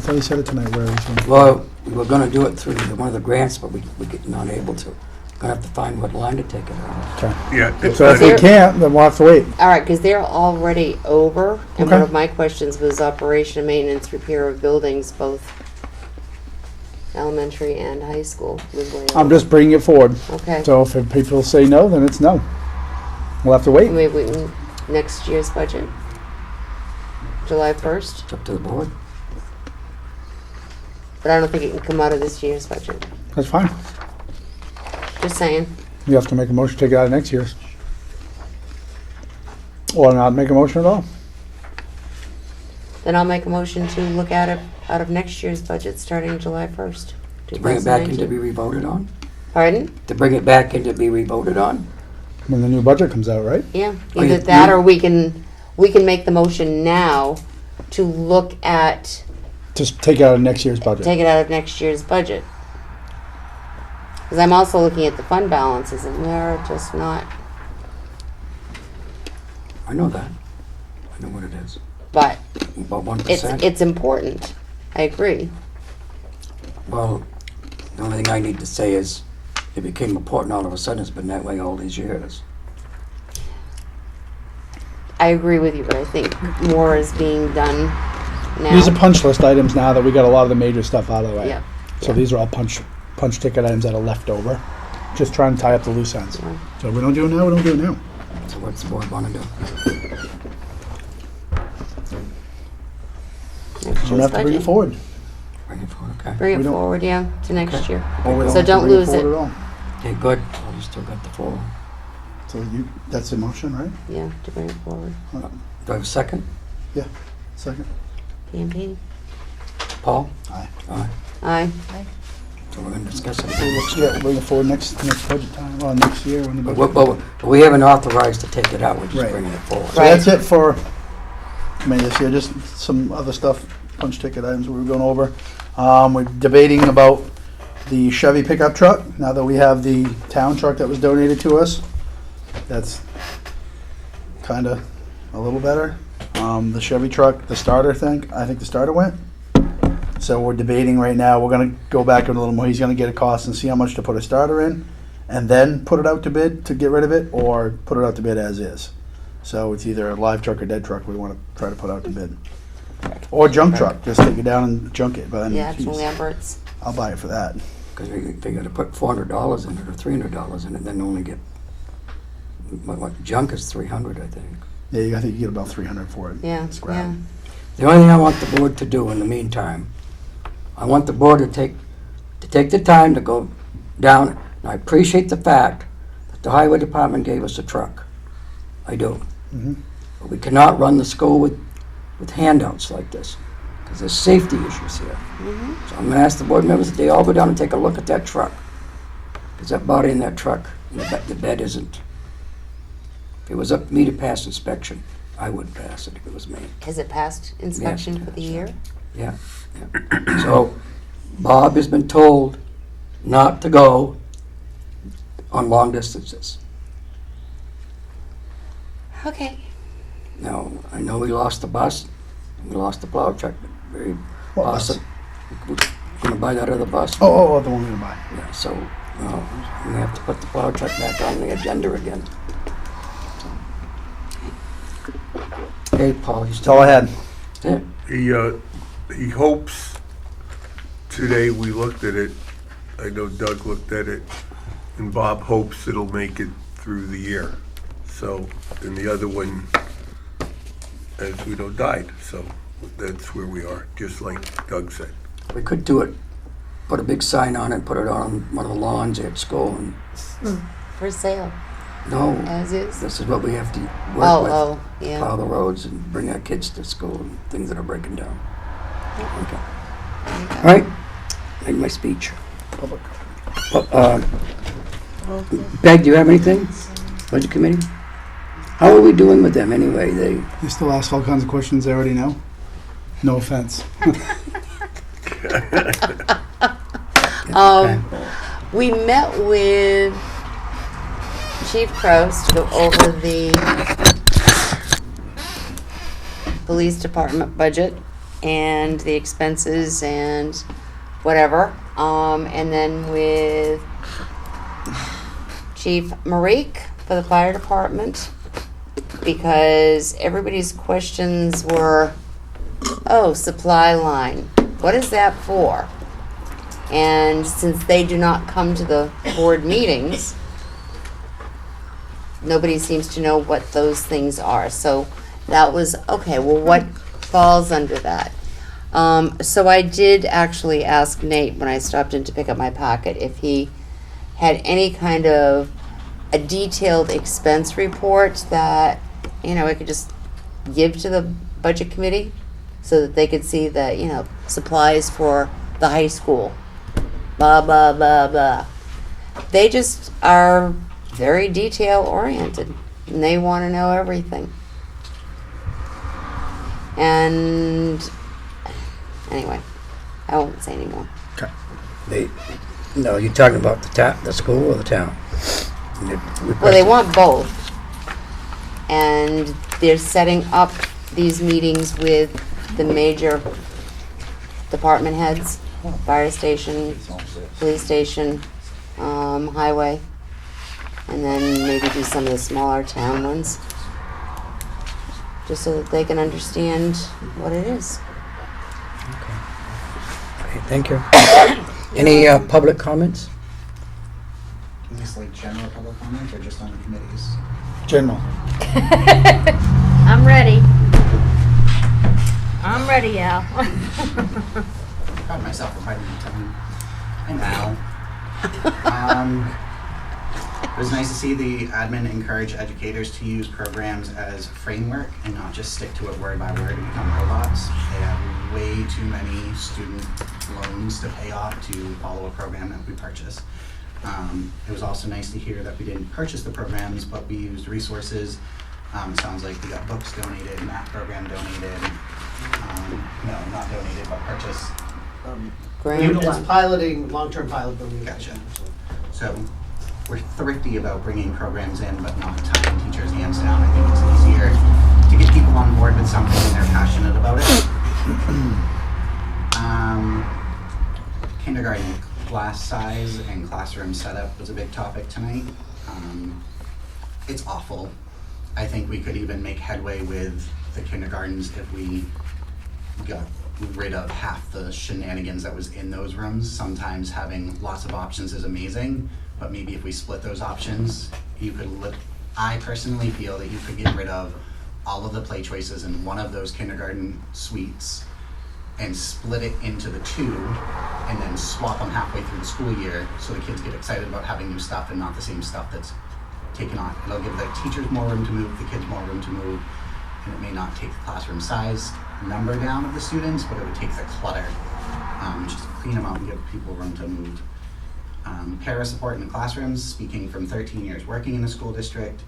Speaker 6: thought he said it tonight. Where was it?
Speaker 1: Well, we were gonna do it through one of the grants, but we're not able to. Gonna have to find what line to take it out of.
Speaker 6: Okay.
Speaker 2: Yeah.
Speaker 6: So if we can't, then we'll have to wait.
Speaker 7: All right, because they're already over, and
Speaker 6: Okay.
Speaker 7: one of my questions was operation, maintenance, repair of buildings, both elementary and high school. Was way
Speaker 6: I'm
Speaker 7: over.
Speaker 6: just bringing it forward.
Speaker 7: Okay.
Speaker 6: So if people say no, then it's no. We'll have to wait.
Speaker 7: Maybe we can, next year's budget? July 1st?
Speaker 1: It's up to the board.
Speaker 7: But I don't think it can come out of this year's budget.
Speaker 6: That's fine.
Speaker 7: Just saying.
Speaker 6: You have to make a motion to take it out of next year's. Or not make a motion at all.
Speaker 7: Then I'll make a motion to look at it out of next year's budget starting July 1st.
Speaker 1: To bring it back in to
Speaker 7: 2019.
Speaker 1: be re-voted on?
Speaker 7: Pardon?
Speaker 1: To bring it back in to be re-voted on?
Speaker 6: When the new budget comes out, right?
Speaker 7: Yeah,
Speaker 1: Oh,
Speaker 7: either
Speaker 1: you-
Speaker 7: that or we can make the motion now to look at,
Speaker 6: Just take it out of next year's budget.
Speaker 7: take it out of next year's budget. Because I'm also looking at the fund balances and they're just not,
Speaker 1: I know that. I know what it is.
Speaker 7: but
Speaker 1: About 1%.
Speaker 7: it's important. I agree.
Speaker 1: Well, the only thing I need to say is it became important all of a sudden. It's been that way all these years.
Speaker 7: I agree with you, but I think more is being done now.
Speaker 6: These are punch list items now that we got a lot of the major stuff out of the way.
Speaker 7: Yep.
Speaker 6: So these are all punch ticket items that are left over. Just trying to tie up the loose ends.
Speaker 7: Yeah.
Speaker 6: So if we don't do it now, we don't do it now.
Speaker 1: So what's the board want to do?
Speaker 7: Next
Speaker 6: We're gonna
Speaker 7: year's
Speaker 6: have to bring it
Speaker 7: budget.
Speaker 6: forward.
Speaker 1: Bring it forward, okay.
Speaker 7: Bring
Speaker 6: We
Speaker 7: it
Speaker 6: don't-
Speaker 7: forward, yeah, to next
Speaker 1: Okay.
Speaker 7: year.
Speaker 6: Or we
Speaker 7: So
Speaker 6: have to
Speaker 7: don't
Speaker 6: bring
Speaker 7: lose
Speaker 6: forward
Speaker 7: it.
Speaker 6: at all.
Speaker 1: Okay, good. Well, you still got the floor.
Speaker 6: So that's the motion, right?
Speaker 7: Yeah, to bring it forward.
Speaker 1: Do I have a second?
Speaker 6: Second.
Speaker 7: Campaign?
Speaker 1: Paul?
Speaker 6: Aye.
Speaker 1: Aye.
Speaker 7: Aye.
Speaker 1: So we're going to discuss it.
Speaker 6: Yeah, we'll bring it forward next budget time, well, next year when the budget.
Speaker 1: But we haven't authorized to take it out. We're just
Speaker 6: Right.
Speaker 1: bringing it forward.
Speaker 6: So that's it for May this year. Just some other stuff, punch ticket items we were going over. We're debating about the Chevy pickup truck. Now that we have the town truck that was donated to us, that's kind of a little better. The Chevy truck, the starter thing, I think the starter went. So we're debating right now. We're gonna go back in a little more. He's gonna get a cost and see how much to put a starter in, and then put it out to bid to get rid of it, or put it out to bid as is. So it's either a live truck or dead truck we want to try to put out to bid, or junk truck. Just take it down and junk it. But I mean,
Speaker 7: Yeah, it's
Speaker 6: geez,
Speaker 7: Lambert's.
Speaker 1: I'll buy it for that. Because they got to put $400 in it or $300 in it, then only get what junk is $300, I think.
Speaker 6: Yeah, I think you get about 300 for it.
Speaker 7: Yeah,
Speaker 6: Scrap.
Speaker 7: yeah.
Speaker 1: The only thing I want the board to do in the meantime, I want the board to take the time to go down, and I appreciate the fact that the highway department gave us a truck. I do.
Speaker 6: Mhm.
Speaker 1: But we cannot run the school with handouts like this, because there's safety issues here. So I'm gonna ask the board members that they all go down and take a look at that truck. Because that body in that truck, and the bed isn't. If it was up to me to pass inspection, I would pass it if it was me.
Speaker 7: Has it passed inspection for the year?
Speaker 1: Yeah. So Bob has been told not to go on long distances.
Speaker 7: Okay.
Speaker 1: Now, I know we lost the bus, we lost the plow truck, but very
Speaker 6: What bus?
Speaker 1: awesome. We're gonna buy that other bus.
Speaker 6: Oh, the one we're gonna buy.
Speaker 1: Yeah, so, we have to put the plow truck back on the agenda again. Hey, Paul, you
Speaker 6: That's
Speaker 1: still?
Speaker 6: all I had.
Speaker 1: Yeah.
Speaker 2: He hopes, today we looked at it, I know Doug looked at it, and Bob hopes it'll make it through the year. So, and the other one, as we know, died. So that's where we are, just like Doug said.
Speaker 1: We could do it, put a big sign on it, put it on one of the lawns at school, and
Speaker 7: For sale,
Speaker 1: no,
Speaker 7: as is.
Speaker 1: this is what we have to work with.
Speaker 7: Oh, yeah.
Speaker 1: Plow the roads and bring our kids to school and things that are breaking down. Okay. All right, make my speech. Public. Peg, do you have anything? Budget committee? How are we doing with them anyway? They
Speaker 6: still ask all kinds of questions they already know. No offense.
Speaker 7: We met with Chief Kraus to go over the police department budget and the expenses and whatever. And then with Chief Marique for the fire department, because everybody's questions were, oh, supply line, what is that for? And since they do not come to the board meetings, nobody seems to know what those things are. So that was, okay, well, what falls under that? So I did actually ask Nate when I stopped in to pick up my packet if he had any kind of a detailed expense report that, I could just give to the budget committee so that they could see that, supplies for the high school, blah, blah, blah, blah. They just are very detail oriented and they want to know everything. And anyway, I won't say anymore.
Speaker 1: no, you're talking about the school or the town?
Speaker 7: Well, they want both. And they're setting up these meetings with the major department heads, fire station, police station, highway, and then maybe do some of the smaller town ones, just so that they can understand what it is.
Speaker 1: Okay, thank you. Any public comments?
Speaker 10: Is this like general public comment or just on the committees?
Speaker 6: General.
Speaker 15: I'm ready. I'm ready, Al.
Speaker 10: Proud of myself for fighting the time. I'm Al. It was nice to see the admin encourage educators to use programs as framework and not just stick to it word by word and become robots. They have way too many student loans to pay off to follow a program that we purchase. It was also nice to hear that we didn't purchase the programs, but we used resources. Sounds like we got books donated, math program donated. No, not donated, but purchased. It's piloting, long-term pilot program. Gotcha. So we're thrifty about bringing programs in, but not tying teachers' hands down. I think it's easier to get people on board with something and they're passionate about it. Kindergarten class size and classroom setup was a big topic tonight. It's awful. I think we could even make headway with the kindergartens if we got rid of half the shenanigans that was in those rooms. Sometimes having lots of options is amazing, but maybe if we split those options, you could I personally feel that you could get rid of all of the play choices in one of those kindergarten suites and split it into the two and then swap them halfway through the school year so the kids get excited about having new stuff and not the same stuff that's taken on. It'll give the teachers more room to move, the kids more room to move, and it may not take the classroom size number down of the students, but it would take the clutter, just clean them out and give people room to move. Para support in the classrooms, speaking from 13 years working in the school district,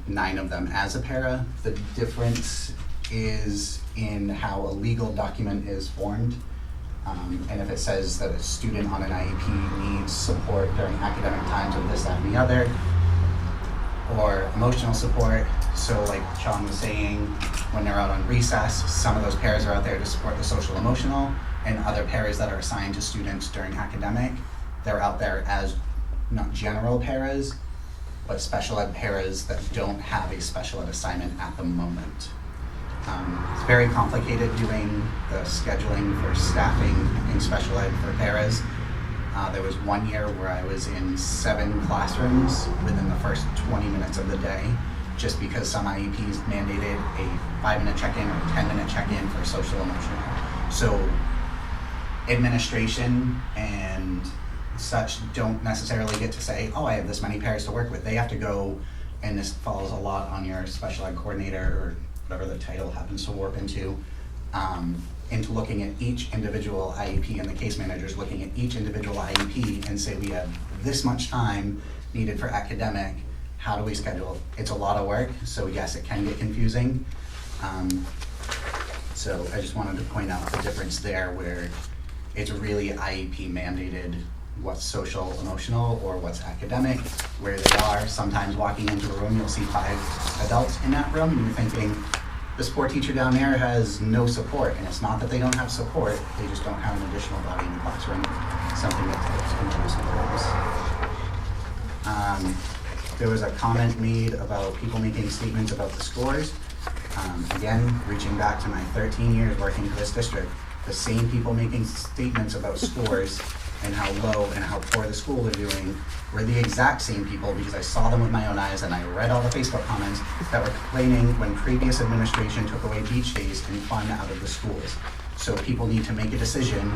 Speaker 10: 9 of them as a para. The difference is in how a legal document is formed. And if it says that a student on an IEP needs support during academic times of this, that, and the other, or emotional support. So like Sean was saying, when they're out on recess, some of those pairs are out there to support the social emotional, and other pairs that are assigned to students during academic, they're out there as not general paras, but special ed paras that don't have a special ed assignment at the moment. It's very complicated doing the scheduling for staffing in special ed for paras.
Speaker 16: There was 1 year where I was in 7 classrooms within the first 20 minutes of the day, just because some IEPs mandated a 5-minute check-in or 10-minute check-in for social emotional. So administration and such don't necessarily get to say, oh, I have this many pairs to work with. They have to go, and this falls a lot on your special ed coordinator or whatever the title happens to warp into looking at each individual IEP, and the case managers looking at each individual IEP and say, we have this much time needed for academic. How do we schedule? It's a lot of work, so yes, it can get confusing. So I just wanted to point out the difference there, where it's really IEP mandated what's social emotional or what's academic, where they are. Sometimes walking into a room, you'll see 5 adults in that room, and you're thinking, this poor teacher down there has no support. And it's not that they don't have support, they just don't have an additional body in the classroom, something that takes supports. There was a comment made about people making statements about the scores. Again, reaching back to my 13 years working for this district, the same people making statements about scores and how low and how poor the school are doing were the exact same people, because I saw them with my own eyes and I read all the Facebook comments that were complaining when previous administration took away beach days and fun out of the schools. So people need to make a decision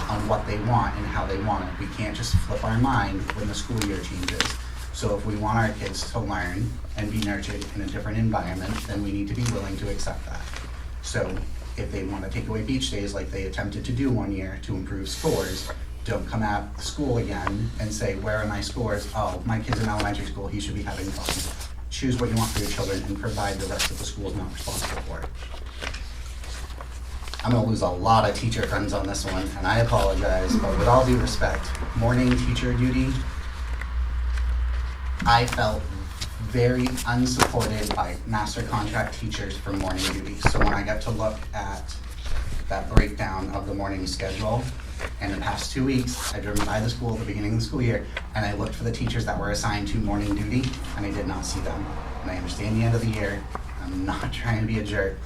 Speaker 16: on what they want and how they want it. We can't just flip our mind when the school year changes. So if we want our kids to learn and be nurtured in a different environment, then we need to be willing to accept that. So if they want to take away beach days like they attempted to do 1 year to improve scores, don't come at the school again and say, where are my scores? Oh, my kid's in elementary school, he should be having fun. Choose what you want for your children and provide the rest of the school is not responsible for it. I'm gonna lose a lot of teacher friends on this one, and I apologize, but with all due respect, morning teacher duty, I felt very unsupported by master contract teachers for morning duty. So when I got to look at that breakdown of the morning schedule, in the past 2 weeks, I drove by the school at the beginning of the school year, and I looked for the teachers that were assigned to morning duty, and I did not see them. And I understand the end of the year, I'm not trying to be a jerk,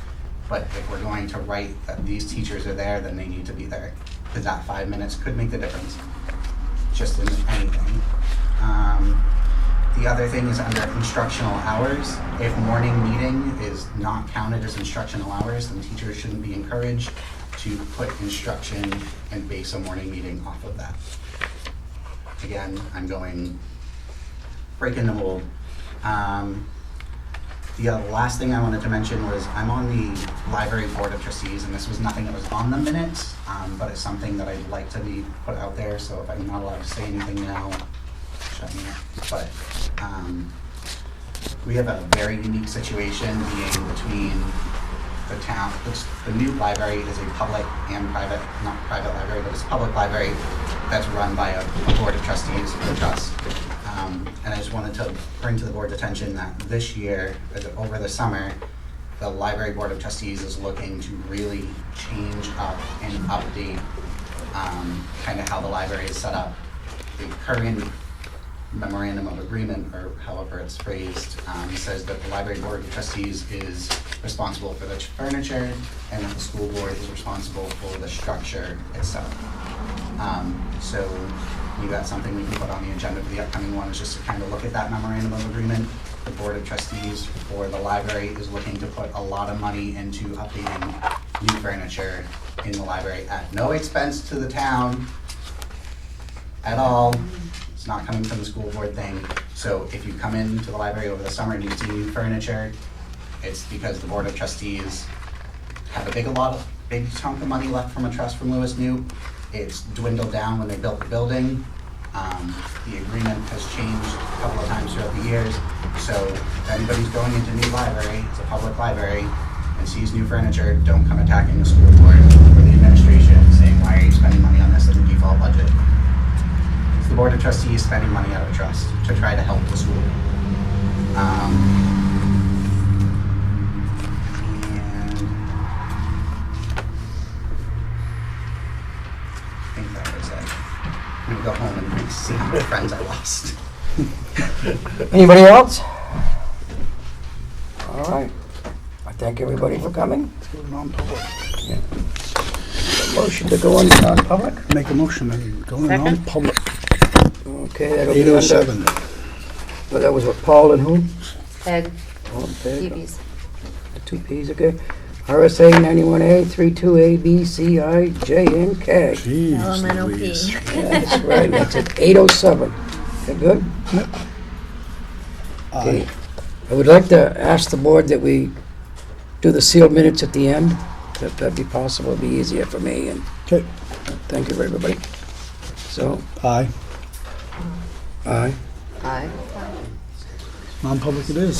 Speaker 16: but if we're going to write that these teachers are there, then they need to be there, because that 5 minutes could make the difference, just in anything. The other thing is under instructional hours. If morning meeting is not counted as instructional hours, then teachers shouldn't be encouraged to put instruction and base a morning meeting off of that. Again, I'm going breaking the mold. The last thing I wanted to mention was I'm on the library board of trustees, and this was nothing that was on the minutes, but it's something that I'd like to be put out there. So if I'm not allowed to say anything now, shut me up. But we have a very unique situation being between the town. The new library is a public and private, not private library, but it's a public library that's run by a board of trustees or trust. And I just wanted to bring to the board's attention that this year, over the summer, the library board of trustees is looking to really change up and update kind of how the library is set up. The current memorandum of agreement, or however it's phrased, says that the library board of trustees is responsible for the furniture and that the school board is responsible for the structure itself. So maybe that's something we can put on the agenda for the upcoming one, is just to kind of look at that memorandum of agreement. The board of trustees for the library is looking to put a lot of money into updating new furniture in the library at no expense to the town at all. It's not coming from the school board thing. So if you come into the library over the summer and you see new furniture, it's because the board of trustees have a big chunk of money left from a trust from Lewis Newt. It's dwindled down when they built the building. The agreement has changed a couple of times throughout the years. So if anybody's going into a new library, it's a public library, and sees new furniture, don't come attacking the school board or the administration saying, why are you spending money on this in the default budget? It's the board of trustees spending money out of trust to try to help the school. I'm gonna go home and see how many friends I lost.
Speaker 1: Anybody else? All right. I thank everybody for coming.
Speaker 6: Let's go to non-public.
Speaker 1: Yeah. Motion to go into non-public?
Speaker 6: Make a motion and go in
Speaker 7: Second.
Speaker 6: non-public.
Speaker 1: Okay, that'll be under,
Speaker 6: 8:07.
Speaker 1: well, that was what, Paul and who?
Speaker 7: Ed,
Speaker 1: All in favor?
Speaker 7: TVs.
Speaker 1: The two Ps, okay. RSA 91A, 32A, B, C, I, J, and K.
Speaker 6: Jeez
Speaker 15: LMNOP.
Speaker 6: Louise.
Speaker 1: That's right, that's at 8:07. Okay, good? Okay.
Speaker 6: Aye.
Speaker 1: I would like to ask the board that we do the sealed minutes at the end. If that'd be possible, it'd be easier for me, and
Speaker 6: Okay.
Speaker 1: thank you for everybody. So,
Speaker 6: Aye.
Speaker 1: aye.
Speaker 7: Aye.
Speaker 6: Non-public it is.